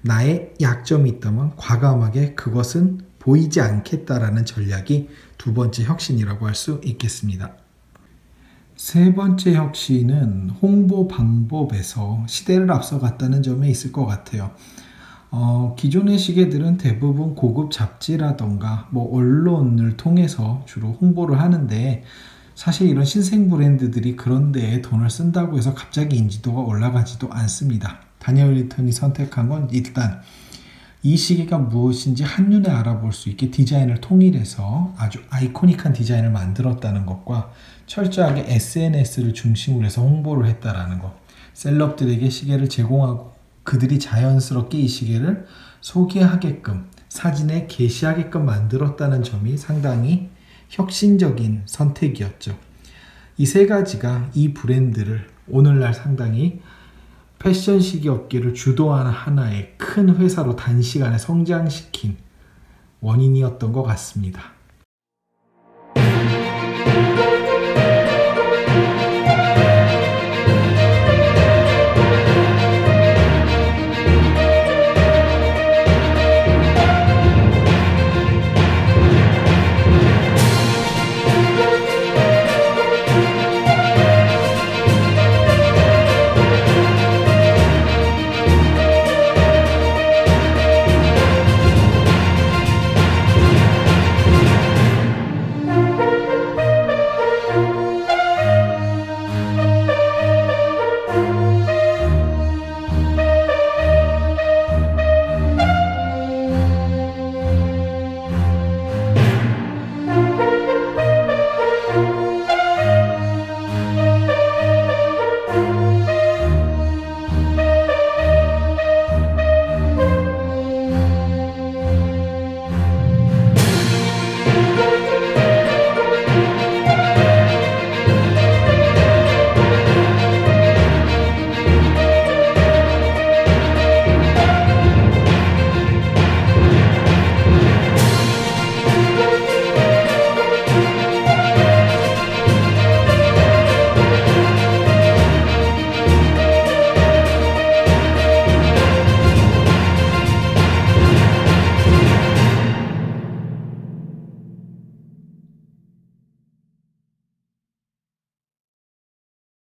나의 약점이 있다면 과감하게 그것은 보이지 않겠다라는 전략이 두 번째 혁신이라고 할 수 있겠습니다. 세 번째 혁신은 홍보 방법에서 시대를 앞서갔다는 점에 있을 것 같아요. 기존의 시계들은 대부분 고급 잡지라던가 언론을 통해서 주로 홍보를 하는데 사실 이런 신생 브랜드들이 그런 데에 돈을 쓴다고 해서 갑자기 인지도가 올라가지도 않습니다. 다니엘 웰링턴이 선택한 건 일단 이 시계가 무엇인지 한눈에 알아볼 수 있게 디자인을 통일해서 아주 아이코닉한 디자인을 만들었다는 것과 철저하게 SNS를 중심으로 해서 홍보를 했다는 것, 셀럽들에게 시계를 제공하고 그들이 자연스럽게 이 시계를 소개하게끔 사진에 게시하게끔 만들었다는 점이 상당히 혁신적인 선택이었죠. 이 세 가지가 이 브랜드를 오늘날 상당히 패션 시계 업계를 주도하는 하나의 큰 회사로 단시간에 성장시킨 원인이었던 것 같습니다.